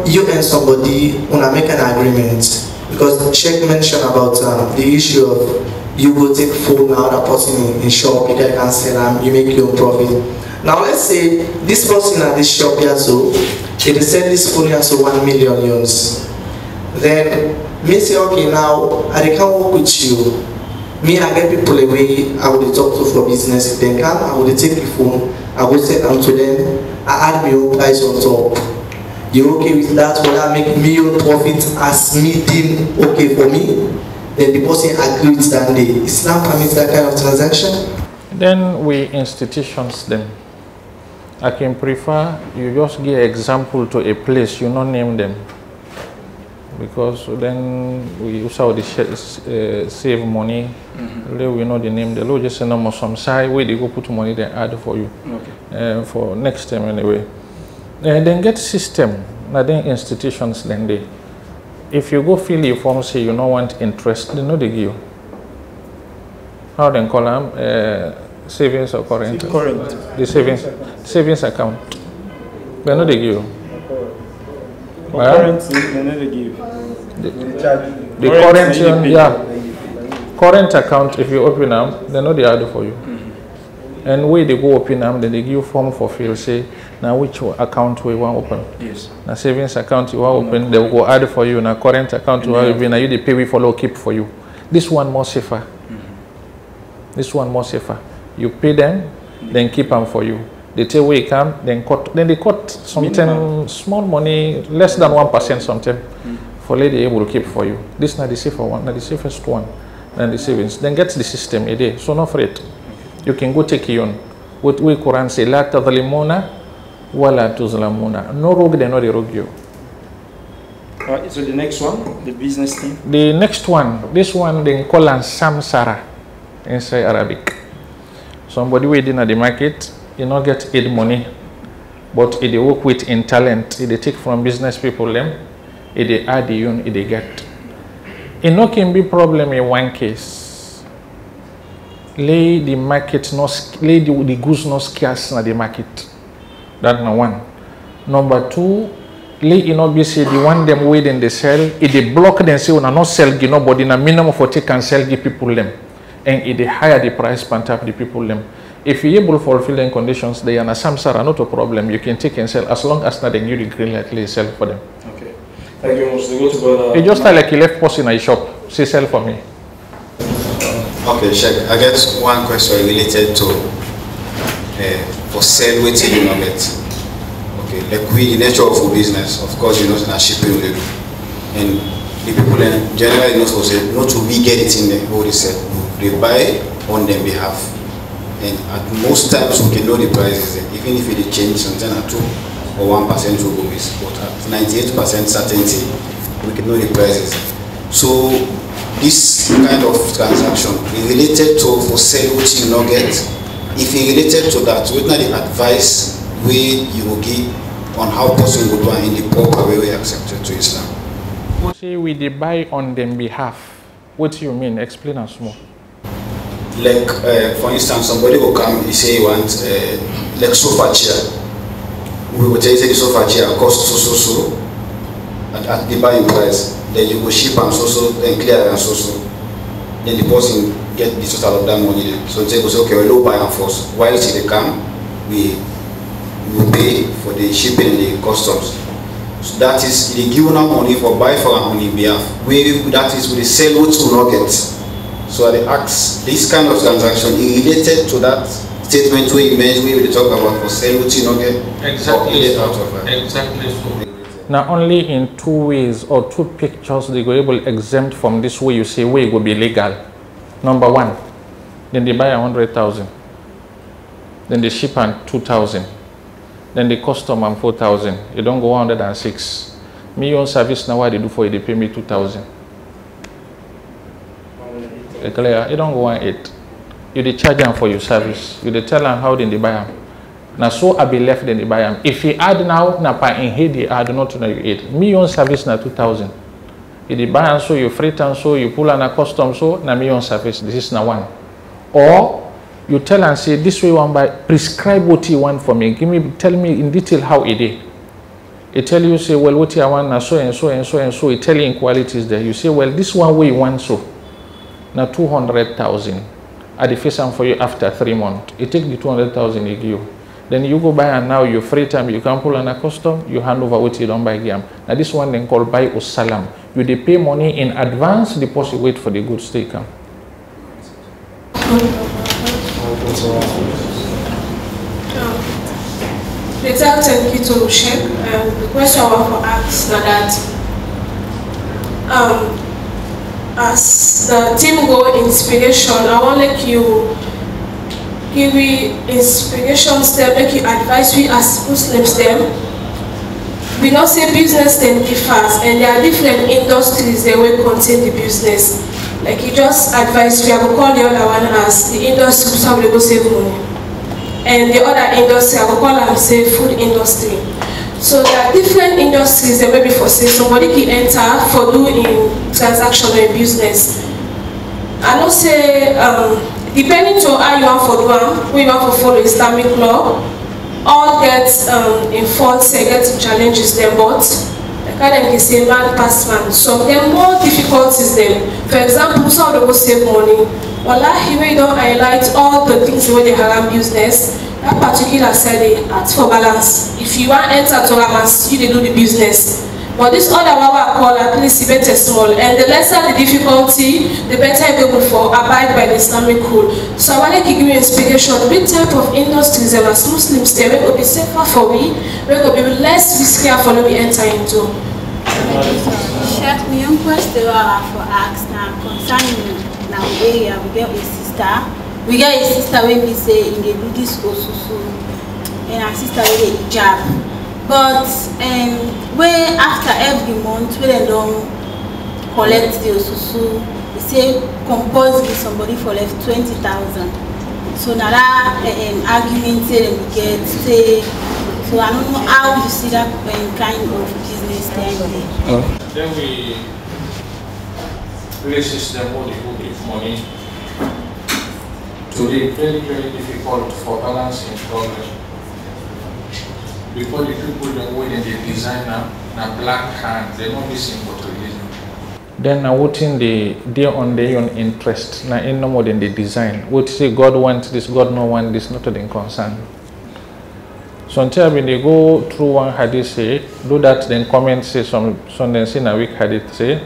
you and somebody wanna make an agreement, because Shk mentioned about the issue of you go take phone now that person in shop, you can sell them, you make your profit. Now let's say this person at this shop here, so they sell this phone here, so 1 million euros. Then me say, okay, now I can work with you. Me, I get people away, I will talk to for business. If they come, I will take the phone, I will send them to them, I add my own price on top. You okay with that? Will I make million profit as me deem okay for me? Then the person agrees that day. Islam permits that kind of transaction? Then we institutions them. I can prefer you just give example to a place, you not name them. Because then we use how they save money. We know the name. The law just send them some side where they go put money, they add for you. Okay. For next time anyway. Then get system. Now then institutions then they. If you go fill your form, say you don't want interest, they know they give you. How then call them? Savings or current? Current. The savings account. They know they give you. Current, they never give. The current, yeah. Current account, if you open them, they know they add for you. And where they go open them, then they give you form for fill, say, now which account we want open. Yes. Now savings account you want open, they will go add for you. Now current account you want open, now you they pay we follow keep for you. This one more safer. This one more safer. You pay them, then keep them for you. They tell where you come, then they cut something small money, less than 1% something, for lady able to keep for you. This is not the safer one, not the safest one, and the savings. Then get the system a day, so not afraid. You can go take your own. What we Quran say, la tadlimuna wa la tuzlamuna. No rogue, they know they rogue you. So the next one, the business team. The next one, this one they call an samsara inside Arabic. Somebody waiting at the market, you not get paid money, but if they work with in talent, if they take from business people them, if they add the if they get. It no can be problem in one case. Lay the market not lay the goods not scarce in the market. That's number one. Number two, lay not be say the one them waiting they sell, if they block them say when not sell give nobody na minimum for take and sell give people them. And if they higher the price point up the people them. If you're able to fulfill the conditions, they are samsara, not a problem. You can take and sell as long as not the new green light sell for them. Okay. Thank you very much. It's just like a left person in a shop. Say sell for me. Okay, Shk. I get one question related to for sale waiting you know get. Okay, like we the nature of our business, of course you know it's not shipping with and the people in general you know so say not to we get it in the what they sell. They buy on their behalf. And at most times we can know the prices, even if it change something at 2 or 1% will go miss. But at 98% certainty, we can know the prices. So this kind of transaction is related to for sale which you not get. If it related to that, what not the advice way you will give on how person would do in the proper way we accepted to Islam? What say we they buy on their behalf? What do you mean? Explain us more. Like for instance, somebody will come, he say he wants like sofa chair. We will tell you say the sofa chair cost so at the buying price. Then you go ship and so then clear and so. Then the person get the total of that money. Then. So they will say okay, we'll buy and force. While they come, we will pay for the shipping and the customs. So that is they give us money for buy for our money behalf. That is we sell what we not get. So they ask this kind of transaction is related to that statement we made where we talk about for sale which you not get exactly out of that. Exactly so. Now only in 2 ways or 2 pictures they go able exempt from this way you say way will be legal. Number 1. Then they buy 100,000. Then they ship and 2,000. Then the custom and 4,000. You don't go 106. Me own service now what they do for you, they pay me 2,000. Clear? You don't go 1.8. You dey charge them for your service. You dey tell them how they buy them. Now so I be left then they buy them. If you add now, na pa in head they add not to know you 8. Me own service na 2,000. You dey buy and so you freight and so you pull and a custom so na me own service. This is na 1. Or you tell and say this way one by prescribe what you want for me. Tell me in detail how it is. It tell you say well what you want na so and so and so and so. It tell you in qualities there. You say well this one way you want so. Now 200,000. I the face for you after 3 months. You take the 200,000 you give. Then you go buy and now you free time you can pull on a custom, you hand over what you don't buy game. Now this one then called buy or salam. You they pay money in advance, deposit wait for the goods to come. Thank you to Shk. The question I want to ask that as the team go inspiration, I want like you give me inspiration step, make you advise we as Muslims them. We not say business then differs and there are different industries that will contain the business. Like you just advise we will call the other one as the industry so we go save money. And the other industry I will call them say food industry. So there are different industries that maybe for say somebody can enter for doing transaction or business. I don't say depending on how you want for do we want to follow Islamic law, all get in fault get challenges them, but like I can say man pass man. So there are more difficulties them. For example, some of them save money. Wallahi, we don't highlight all the things where they haram business. That particular side they ask for balance. If you want to enter to balance, you do the business. But this other one I call at least better small. And the lesser the difficulty, the better you're able for abide by the Islamic rule. So I want to give you inspiration. Which type of industries as Muslims they will be safer for we, we will be less risky for we enter into. Shk, my young question for ask now concerning now area we get a sister. We get a sister when we say in the Buddhist osusu and our sister with a hijab. But where after every month when they don't collect the osusu, we say compulsory somebody for left 20,000. So now that argument we get say so I don't know how you see that kind of business there. Then we places them all the who give money. Today, very, very difficult for balancing problem. Because the people that go in the designer, na black hand, they don't listen to religion. Then now what in they on their own interest, na in no more than the design. What say God wants this, God no want this, not to the concern. So until when they go through one hadith say, do that then comment say some then say na weak hadith say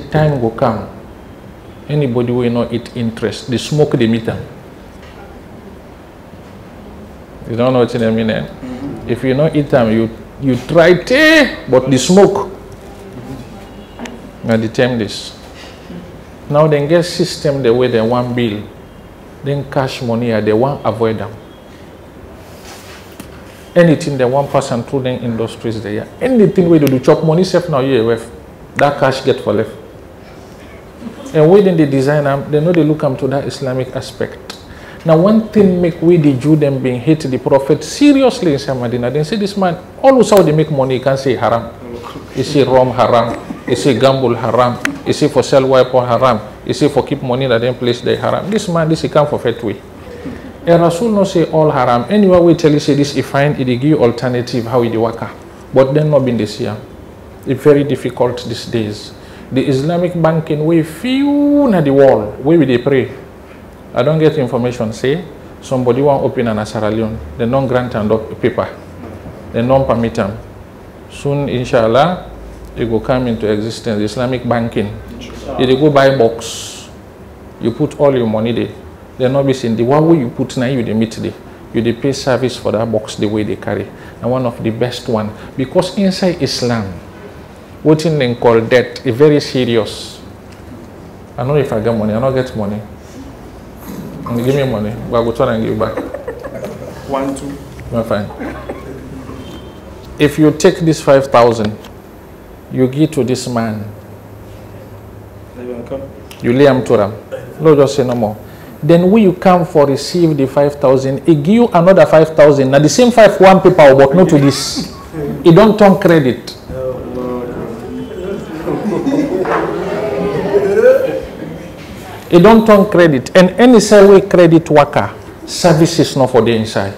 time go come. Anybody will not eat interest. They smoke the meter. You don't know what I mean? If you not eat them, you try to, but the smoke. Now determine this. Now then get system the way they want bill, then cash money they want avoid them. Anything they want pass and through the industries there. Anything where they do chop money safe now you have that cash get for left. And within the design, they know they look to that Islamic aspect. Now, one thing make we the Jew them being hate the Prophet seriously in Medina. They say this man, always how they make money, you can say haram. You say rum haram. You say gamble haram. You say for sell weapon haram. You say for keep money that then place they haram. This man, this he come for fat way. And Rasul no say all haram. Anyway, we tell you say this, if find it, give you alternative how it work. But then not been this year. It's very difficult these days. The Islamic banking way few na the wall where they pray. I don't get information say somebody want open an Sierra Leone, they don't grant and paper, they don't permit them. Soon inshallah it will come into existence. Islamic banking. You go buy box, you put all your money there. They're not be seen the one way you put now you they meet there. You they pay service for that box the way they carry. And one of the best one because inside Islam. What in them call debt is very serious. I know if I get money, I don't get money. Give me money. But I will try and give you back. 1, 2. No, fine. If you take this 5,000, you give to this man. You lay him to them. Lord just say no more. Then when you come for receive the 5,000, he give you another 5,000. Now the same 5 paper, but not to this. It don't turn credit. It don't turn credit. And any way credit worker, service is not for the inside.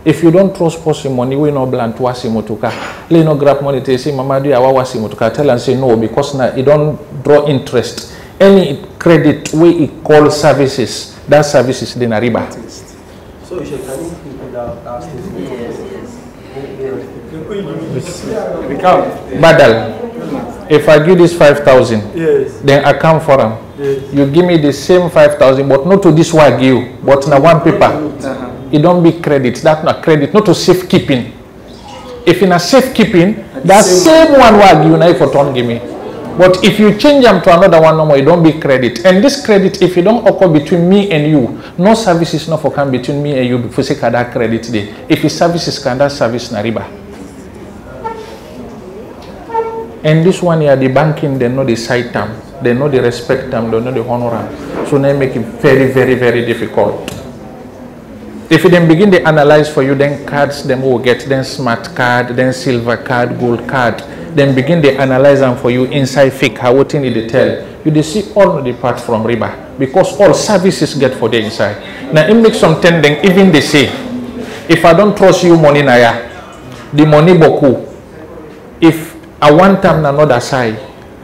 If you don't trust person money, we no bland to wasimotuka. Lay no grab money to say, Mama, do you have wasimotuka? Tell and say no, because now it don't draw interest. Any credit we call services, that service is the riba. So you should ask Badal, if I give this 5,000, yes, then I come for them. Yes. You give me the same 5,000, but not to this one I give you, but now 1 paper. It don't be credit. That's not credit, not to safekeeping. If in a safekeeping, that same one I give you now for turn give me. But if you change them to another one, no more, it don't be credit. And this credit, if it don't occur between me and you, no service is not for come between me and you before say that credit day. If the services can, that service na riba. And this one here, the banking, they know the cite them, they know the respect them, they know the honor them. So they make it very, very, very difficult. If you then begin to analyze for you, then cards them will get, then smart card, then silver card, gold card. Then begin to analyze them for you inside fake, how what in the tell. You see all the parts from riba. Because all services get for the inside. Now it makes some tending, even they say, if I don't trust you money naya, the money boku. If I want them another side,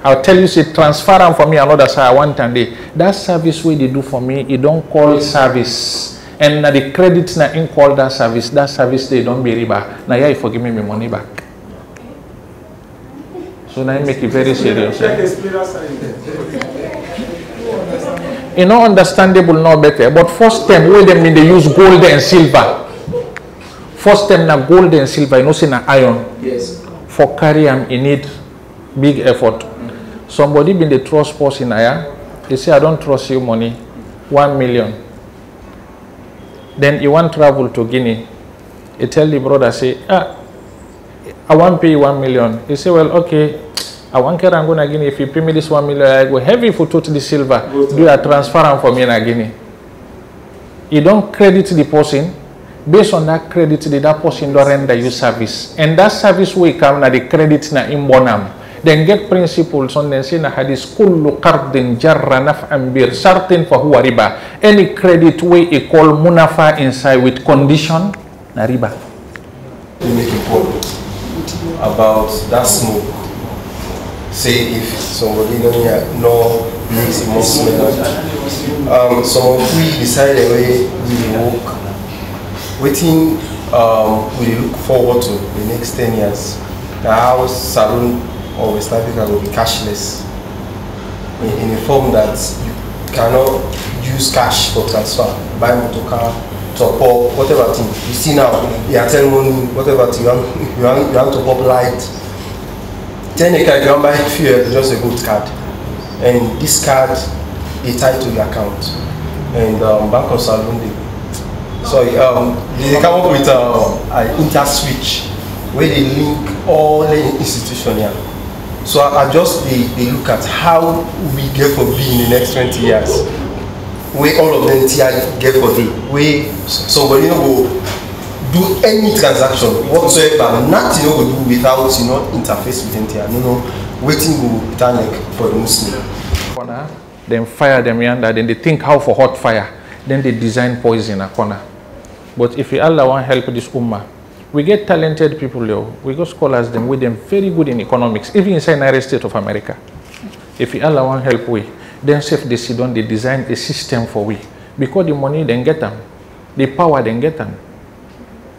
I'll tell you, say transfer them for me another side, I want them day. That service way they do for me, it don't call service. And now the credits na in call that service they don't be riba. Now yeah, you forgive me my money back. So now I make it very serious. You know, understandable, no better. But first time, where they mean they use gold and silver. First time, na gold and silver, you know, say na iron. Yes. For carry them, you need big effort. Somebody been the trust person, he say, I don't trust you money, 1 million. Then you want travel to Guinea. You tell the brother, say, I want to pay you 1 million. He say, well, okay, I want to go to Guinea. If you pay me this 1 million, I go heavy for the silver. Do a transfer for me in Guinea. You don't credit the person. Based on that credit, that person don't render you service. And that service will come na the credit na imbonam. Then get principles on the say na hadith kullu qardin jarra naf'an bir sartin fa huwa riba. Any credit way equal munafa inside with condition na riba. To make a point about that smoke. Say if somebody no makes a more smell. Some of we decided we work. Waiting, we look forward to the next 10 years. The house, salon, or West Africa will be cashless in a form that you cannot use cash for transfer, buy motor car, top up, whatever thing. You see now, you are telling money, whatever thing, you want to top up light. 10 acres, you want buy fuel, just a good card. And this card is tied to your account. And Bank of Salon, so they come up with an inter-switch where they link all the institutions here. So I just they look at how we get for B in the next 20 years. Where all of them get for D. Where somebody will do any transaction whatsoever, nothing will do without interface with NTR. Waiting will turn like for the Muslim. Then fire them yonder, then they think how for hot fire. Then they design poison in a corner. But if Allah want help this ummah, we get talented people there. We got scholars them with them very good in economics, even inside the United States of America. If Allah want help we, then safe they sit down, they design a system for we. Because the money then get them, the power then get them.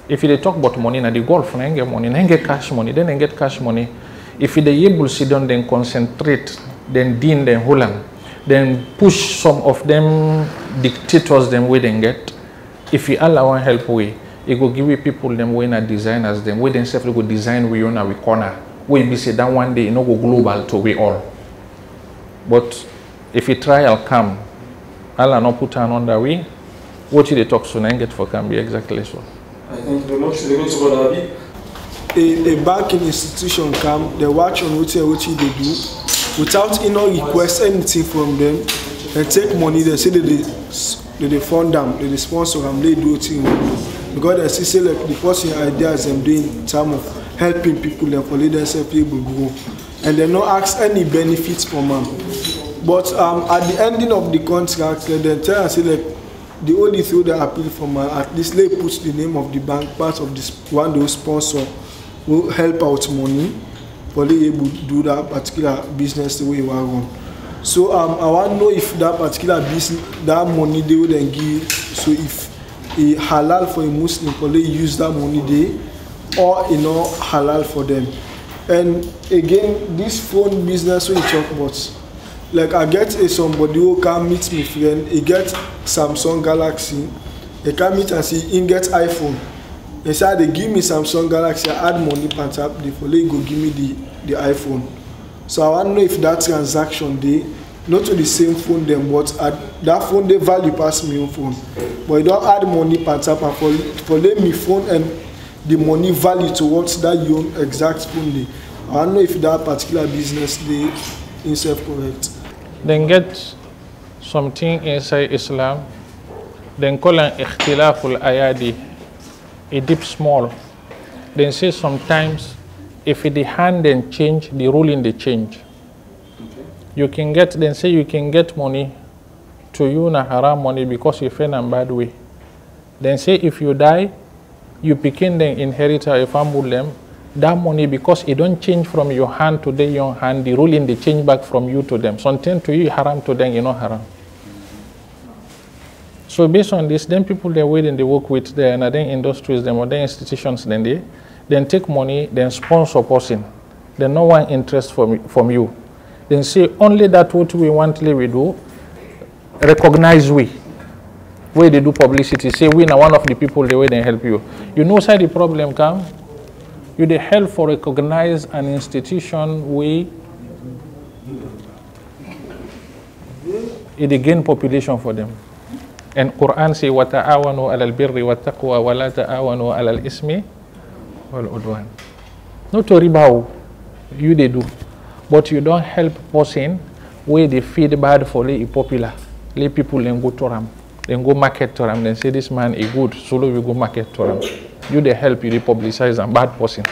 If they talk about money na the golf, then get money, then get cash money, then get cash money. If they able sit down, then concentrate, then dean, then hold on, then push some of them dictators them where they get. If Allah want help we, it go give we people them way na designers them, we themselves go design we on our corner. We be say that one day go global to we all. But if a trial come, Allah not put on the way, what they talk so and get for can be exactly so. I thank you very much. They go to Brother Abi. A banking institution come, they watch on what they do, without request anything from them, and take money. They say they fund them, they sponsor them, they do things because they see like the person ideas them doing in terms of helping people them for themselves able to grow, and they not ask any benefits from them. But at the ending of the contract, they tell us like the only thing they appeal from at least they put the name of the bank part of this one they sponsor. Will help out money for they able to do that particular business the way you are run. So I want to know if that particular business, that money they would then give. So if a halal for a Muslim, for they use that money there, or halal for them. And again, this phone business we talk about, like I get somebody who can meet me friend, he get Samsung Galaxy, he can meet and see he get iPhone. They say they give me Samsung Galaxy, I add money pants up, they follow go give me the iPhone. So I want to know if that transaction they not to the same phone them, but that phone they value pass me own phone. But you don't add money pants up and for let me phone and the money value towards that your exact phone day. I want to know if that particular business they is correct. Then get something inside Islam, then call an ikhtilaful ayadi. A dip small. Then say sometimes if the hand then change, the ruling they change. Okay. You can get, then say you can get money to you na haram money because you fell in bad way. Then say if you die, you begin then inherit a family them, that money because it don't change from your hand to your hand, the ruling they change back from you to them. Something to you haram to them, haram. So based on this, then people they wait and they work with the other industries, them other institutions, then they then take money, then sponsor person, then no one interest from you. Then say only that what we want we do, recognize we. Where they do publicity, say we are one of the people the way they help you. You know side the problem come, you the help for recognize an institution we it gain population for them. And Quran say وَتَعَاوَنُوا عَلَى الْبِرِّ وَالتَّقْوَى وَلَا تَعَاوَنُوا عَلَى الْإِسْمِ وَالْعُدْوَانِ. Not to riba, you they do. But you don't help person where they feed bad for the popular. Let people then go to them. Then go market to them. Then say this man is good. So we go market to them. You they help, you they publicize a bad person.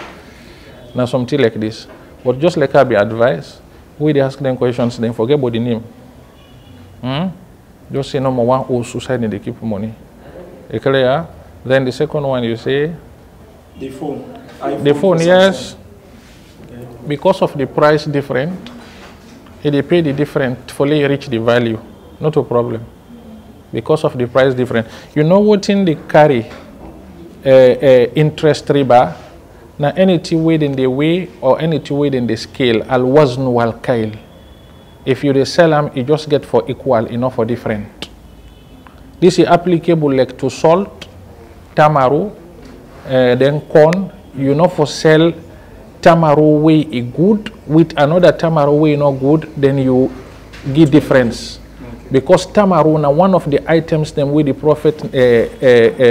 Now something like this. But just like I be advised, we they ask them questions, then forget about the name. Just say number one, oh, suicide and they keep money. Clear? Then the second one you say? The phone. The phone, yes. Okay. Because of the price different, they pay the different for they reach the value. Not a problem. Because of the price different. You know what in the carry interest riba? Now anything within the way or anything within the scale, al wazn wal kail. If you sell them, you just get for equal, enough for different. This is applicable like to salt, tamaru, then corn. You know for sell tamaru way is good with another tamaru way not good, then you give difference. Okay. Because tamaru now one of the items them where the Prophet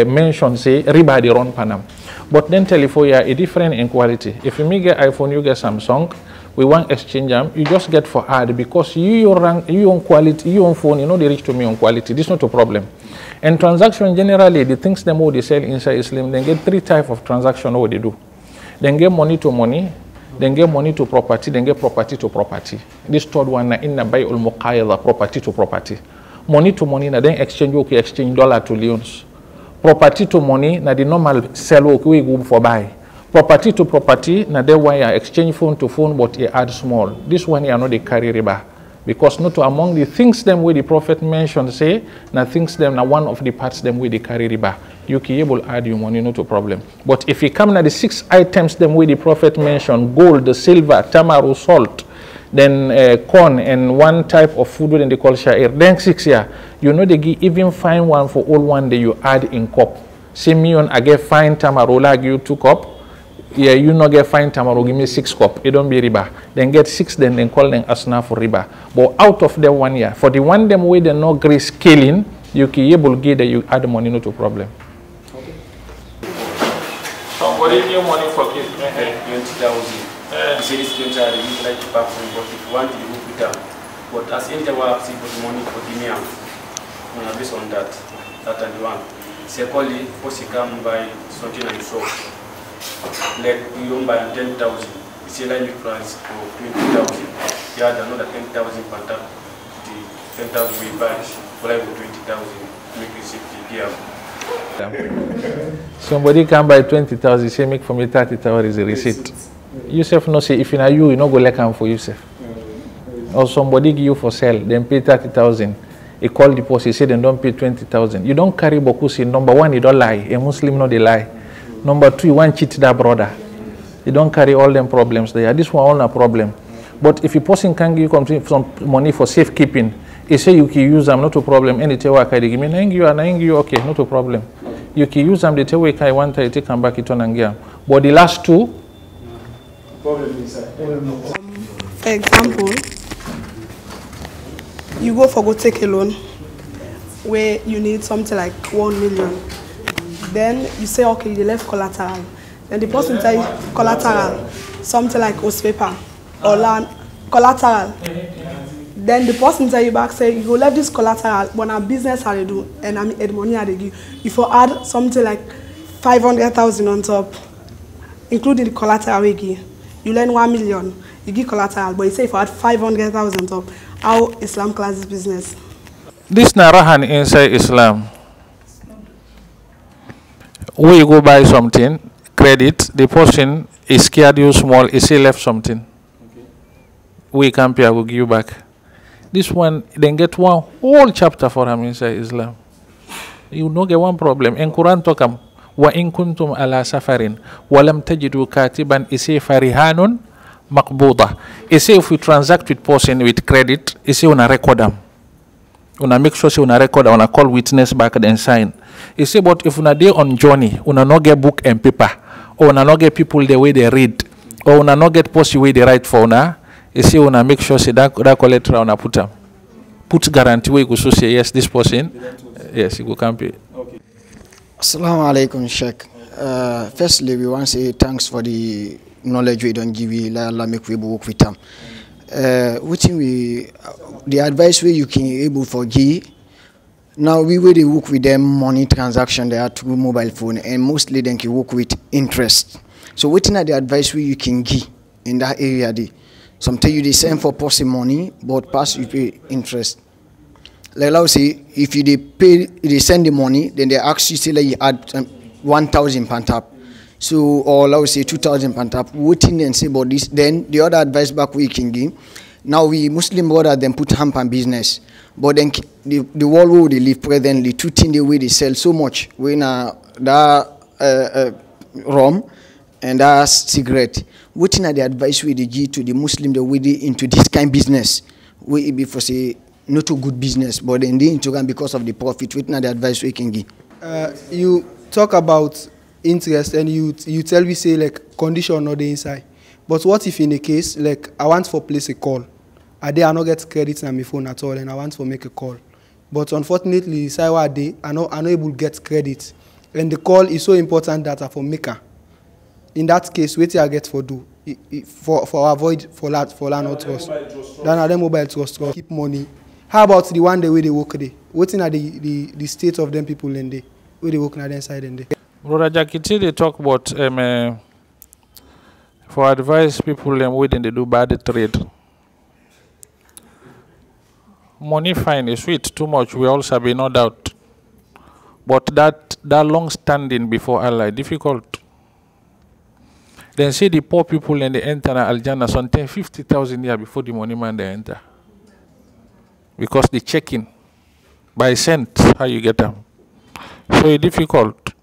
mentioned say riba the run panam. But then telephone a different in quality. If you make get iPhone, you get Samsung. We want exchange them, you just get for ad because you own quality, you own phone, you know they reach to me on quality. This is not a problem. And transaction generally, the things them what they sell inside Islam, then get three types of transaction what they do. Then get money to money, then get money to property, then get property to property. This third one in the buy al property to property. Money to money, now then exchange okay, exchange dollar to leons. Property to money, now the normal sell okay, we go for buy. Property to property, now they why exchange phone to phone, but it add small. This one you not the carry riba. Because not among the things them where the Prophet mentioned say, now things them now one of the parts them where they carry riba. You can able add your money, not a problem. But if you come now the 6 items them where the Prophet mentioned, gold, the silver, tamaru, salt, then corn and one type of food within they call sha'ir, then 6 here, you know they give even fine one for all one that you add in cup. Say me on I get fine tamaru, like you 2 cup. Yeah, you not get fine tomorrow, give me 6 cup. It don't be riba. Then get 6, then call them asna for riba. But out of the 1 year, for the one them way they no grace scaling, You can able get that you add money, not a problem. Okay. Somebody give money for kids, 20,000. You say this 20,000, you like to pay for it, but if you want to go with them. But as in the work, see the money for the meal. Based on that and one. Secondly, suppose you come buy something and so like you buy 10,000. You say like price for 20,000. You add another 10,000 per time. The 10,000 we buy for like 20,000. Make you safety gear. Somebody can buy 20,000, say make for me 30,000 is a receipt. Yourself no say if you know you no go like am for yourself. Or somebody give you for sale, then pay 30,000. He call the post, he say they don't pay 20,000. You don't carry bokusi. Number one, you don't lie. A Muslim no they lie. Number two, you want cheat that brother. You don't carry all them problems there. This one all a problem. But if a person can give you some money for safekeeping, he say you can use them, not a problem. Any tell work I give me, you okay, not a problem. You can use them, they tell work I want to take them back it on and get. But the last two, Problem inside. For example, you go take a loan where you need something like 1 million. Then you say, okay, you left collateral. Then the person tell you collateral, something like house paper or land collateral. Then the person tell you back, say, you left this collateral, but our business how they do, and I'm the money how they give. If you add something like 500,000 on top, including the collateral we give, you lend 1 million, you give collateral, but you say if you add 500,000 on top, how Islam classes business? this narahan inside Islam. We go buy something, credit, the person is scared you small, he say left something. Okay. We can't pay, I will give you back. This one, then get one whole chapter for him inside Islam. You no get one problem. In Quran talk wa in kuntum ala safarin wa lam tajidu katiban isi farihanun maqbuda. He say if you transact with person with credit, he say una record them. Una make sure say una record, una call witness back and sign. He say but if una dey on journey, una no get book and paper, or una no get people the way they read, or una no get post the way they write for una, he say una make sure say that collateral una put am. Put guarantee where you go so say yes this person, yes he go can pay. Okay. Assalamu alaikum, Shk. Firstly, we want to say thanks for the knowledge we don't give you. Allah make we work with them. The advice we you can able for give. Now we will work with them money transaction they are through mobile phone, and mostly they can work with interest. So what are the advice we you can give in that area? Sometimes you send for person money, but pass you pay interest. Like I say, if you they send the money, then they ask you say like you add 1,000 per tap. So or I would say 2,000 per tap. Waiting and say about this. Then the other advice back we can give. Now we Muslim brother then put hand on business, but then the world where they live presently, two things the way they sell so much. When that rum and that cigarette. What are the advice we give to the Muslim the way they into this kind of business? We be for say not too good business, but then they into because of the profit. What are the advice we can give? You talk about interest and you tell me say like condition or the inside. But what if in a case like I want for place a call, I not get credit on my phone at all, and I want to make a call, but unfortunately, say what day I not able to get credit, and the call is so important data for maker. In that case, what I get for do for avoid for land trust. Then are mobile trust keep money. How about the one day where they work day? What are the state of them people in day where they work on the inside in day? Brother Jakiti, they talk about for advice people waiting they do bad trade. Money fine is sweet too much. We also be no doubt, but that long standing before Allah difficult. Then see the poor people and they enter Al Jannah something 50,000 years before the money man they enter. Because the checking by cent how you get them. So it's difficult.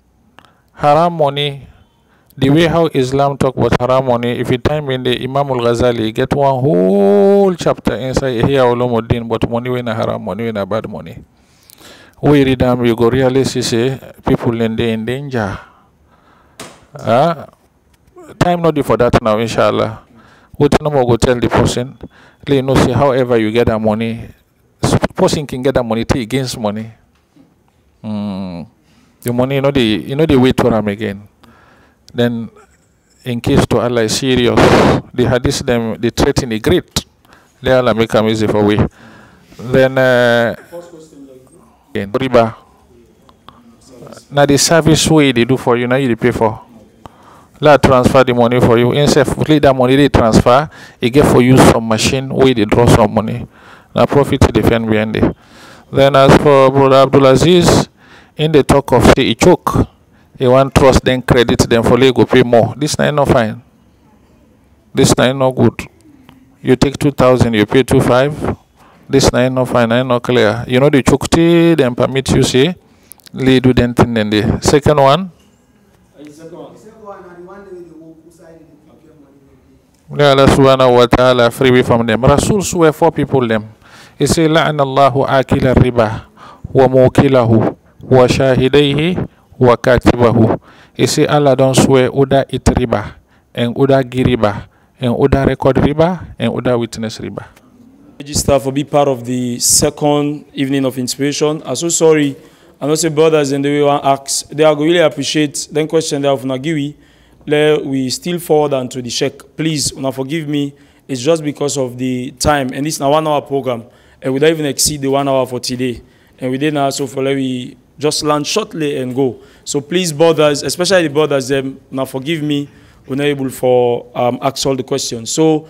Haram money, the way how Islam talk about haram money, if you time in the Imam al-Ghazali get one whole chapter inside here Ulumuddin, but money when a haram money when a bad money. We read them, you go really see people in danger. Time not for that now, inshallah. What no more go tell the person, let you know see however you get that money. Person can get that money against money. the money, they wait for them again. Then, in case to Allah is serious, the hadith them, they threaten the great. They Allah make them easy for we. Then, riba. Now the service way they do for you, now you pay for. Let transfer the money for you. Instead of that money they transfer, you get for use some machine where they draw some money. Now profit to defend behind it. Then as for Brother Abdulaziz, in the talk of say he choke, he want trust then credit them for they go pay more. This is not fine. This is not good. You take 2,000, you pay 2,500. This is not fine, not clear. You know the choke then permit you say, lay do then thing then the second one. Allah subhanahu wa ta'ala free from them. Rasul swear 4 people them. He say la'ana Allahu akila riba wa mukilahu wa shahidaihi wa katibahu. He say Allah don't swear uda it riba and uda giriba and uda record riba and uda witness riba. Register for be part of the second evening of inspiration. I'm so sorry. I know say brothers and the way one ask, they are really appreciate then question they have Nagiwi. We still forward on to the Shk. Please, now forgive me. It's just because of the time, and it's now 1 hour program, and we don't even exceed the 1 hour for today. And we didn't ask for we just land shortly and go. So please, brothers, especially the brothers, them now forgive me. We're not able for ask all the questions. So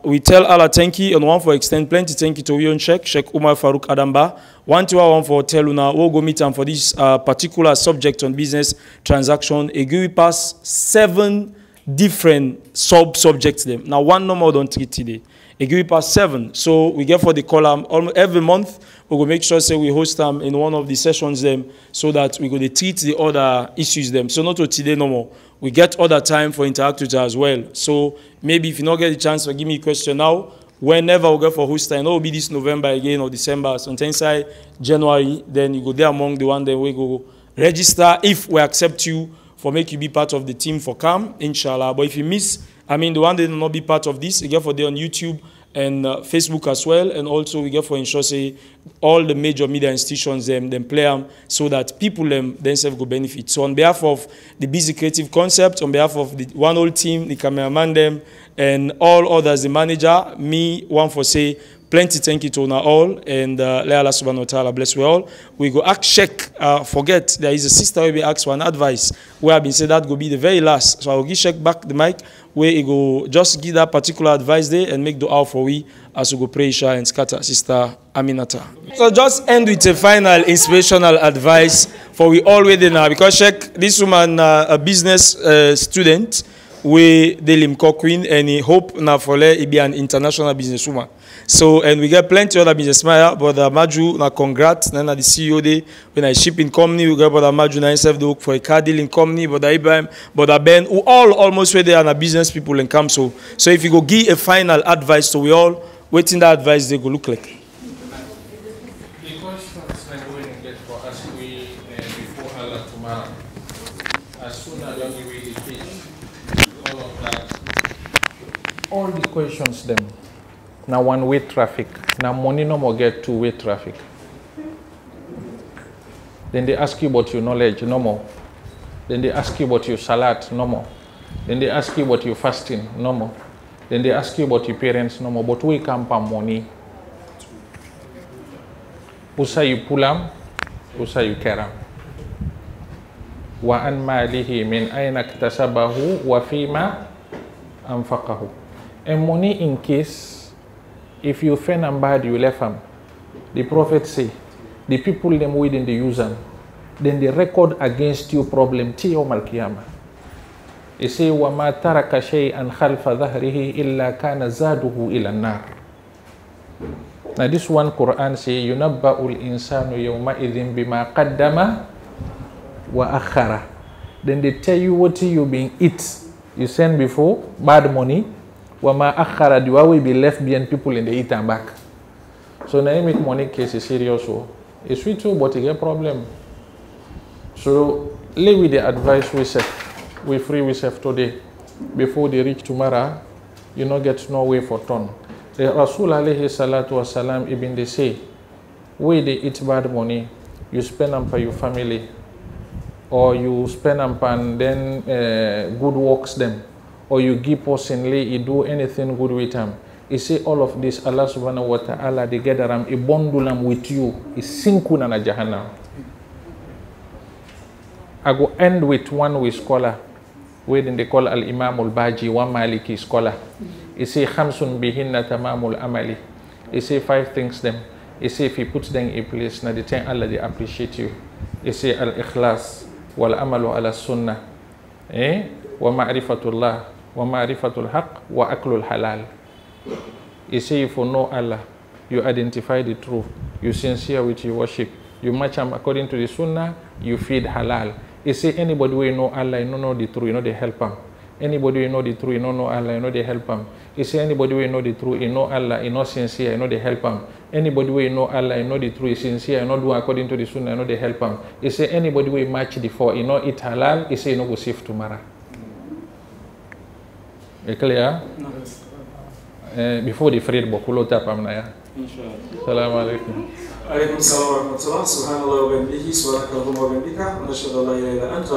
we tell Allah thank you, and one for extend plenty thank you to we on Shk Umar Faruq Adamba. One for tell una we'll go meet for this particular subject on business transaction. Agree pass 7 different sub-subjects them. Now one number don't treat today. Agree pass 7. So we get for the column almost every month. We will make sure say we host them in one of the sessions them so that we go to treat the other issues them. So not to today no more. We get other time for interact with her as well. So maybe if you not get the chance to give me a question now, whenever we go for host time, it will be this November again or December, sometimes January, then you go there among the one that we go register if we accept you for make you be part of the team for CAM, inshallah. But if you miss, the one that will not be part of this, you get for there on YouTube and Facebook as well, and also we get for ensure say all the major media institutions them play them so that people themselves go benefit. So on behalf of the Busy Creative Concept, on behalf of the one whole team, the cameraman them, and all others, the manager, me one for say plenty thank you to all, and let Allah subhanahu wa ta'ala bless we all. We go ask Shk, forget there is a sister where we ask for an advice where I've been said that go be the very last. So I will give Shk back the mic where he go just give that particular advice there and make dua for we as we go pray Isha and scatter sister Aminata. So just end with a final inspirational advice for we all waiting now, because Shk, this woman a business student we deal Queen, and he hope now for he be an international businesswoman. So, and we get plenty other businessmen, but Maju na congrats, then the CEO day when I shipping company, we got brother Maju na himself to work for a car dealing company, but Ibrahim, but Ben, who all almost where they are business people and come. So if you go give a final advice to we all, waiting that advice they go look like. The questions that we get for us before Allah tomorrow, as soon as we teach all of that, all the questions them. Now one-way traffic. Now money no more get two-way traffic. Then they ask you about your knowledge, no more. Then they ask you about your salat, no more. Then they ask you about your fasting, no more. Then they ask you about your parents, no more. But we come for money. Usa you pulam, usa you keram. Wa an malihi min ayna iktasabahu wa fima anfaqahu. And money in case if you offend and bad, you left them. The Prophet say, the people them within the use them, then they record against you problem till Yawm al-Qiyamah. He say, وَمَا تَرَكَ شَيْئًا خَلْفَ ظَهْرِهِ إِلَّا كَانَ زَادُهُ إِلَى النَّارِ. Now this one Quran say, يُنَبَّأُ الْإِنسَانُ يَوْمَئِذٍ بِمَا قَدَّمَ وَأَخَّرَ. Then they tell you what you been eat. You send before, bad money. Wama akhara the way be left behind people in the eat and back. So now you make money case is serious. So it's sweet too, but you get problem. So lay with the advice we set. We free we set today. Before they reach tomorrow, you not get no way for turn. The Rasul alayhi salatu wasalam even they say, where they eat bad money, you spend them for your family, or you spend them and then good works them, or you give personally, you do anything good with them. You see all of this, Allah subhanahu wa ta'ala, they gather them, a bundle them with you, is sinkun na jahannam. I go end with one with scholar, where they call Al-Imam al-Baji, one Maliki scholar. He say, Khamsun bihinna tamamul amali. He say 5 things them. He say if he puts them in place, now the time Allah they appreciate you. He say al-ikhlas, wal-amalu ala sunnah, wa ma'rifatullah, wa ma'rifatul haq, wa aklul halal. He say if you know Allah, you identify the truth, you sincere with your worship, you match them according to the sunnah, you feed halal. He say anybody who know Allah, you know the truth, you know they help him. Anybody who know the truth, you know Allah, you know they help him. He say anybody who know the truth, you know Allah, you know sincere, you know they help him. Anybody who know Allah, you know the truth, sincere, you know do according to the sunnah, you know they help him. He say anybody who match the 4, you know eat halal, he say you know go safe tomorrow. You clear? Before the Fred Bokulo tapam na ya. Assalamu alaikum. عليكم السلام ورحمة الله. سبحان الله وبحمده سبحانك اللهم وبحمدك ونشهد أن لا إله إلا أنت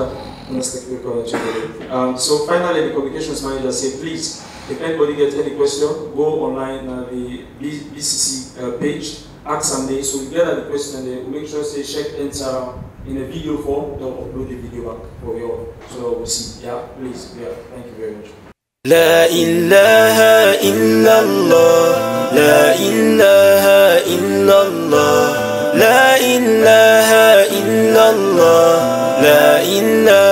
ونستغفرك ونتوب إليك. So finally, the communications manager said, please, if anybody gets any question, go online the BCC page, ask somebody. So we get at the question there, we make sure say Shk enter in a video form. They'll upload the video back for you all, so we'll see. Yeah, please. Yeah, thank you very much. لا إله إلا الله لا إله إلا الله لا إله إلا الله لا إله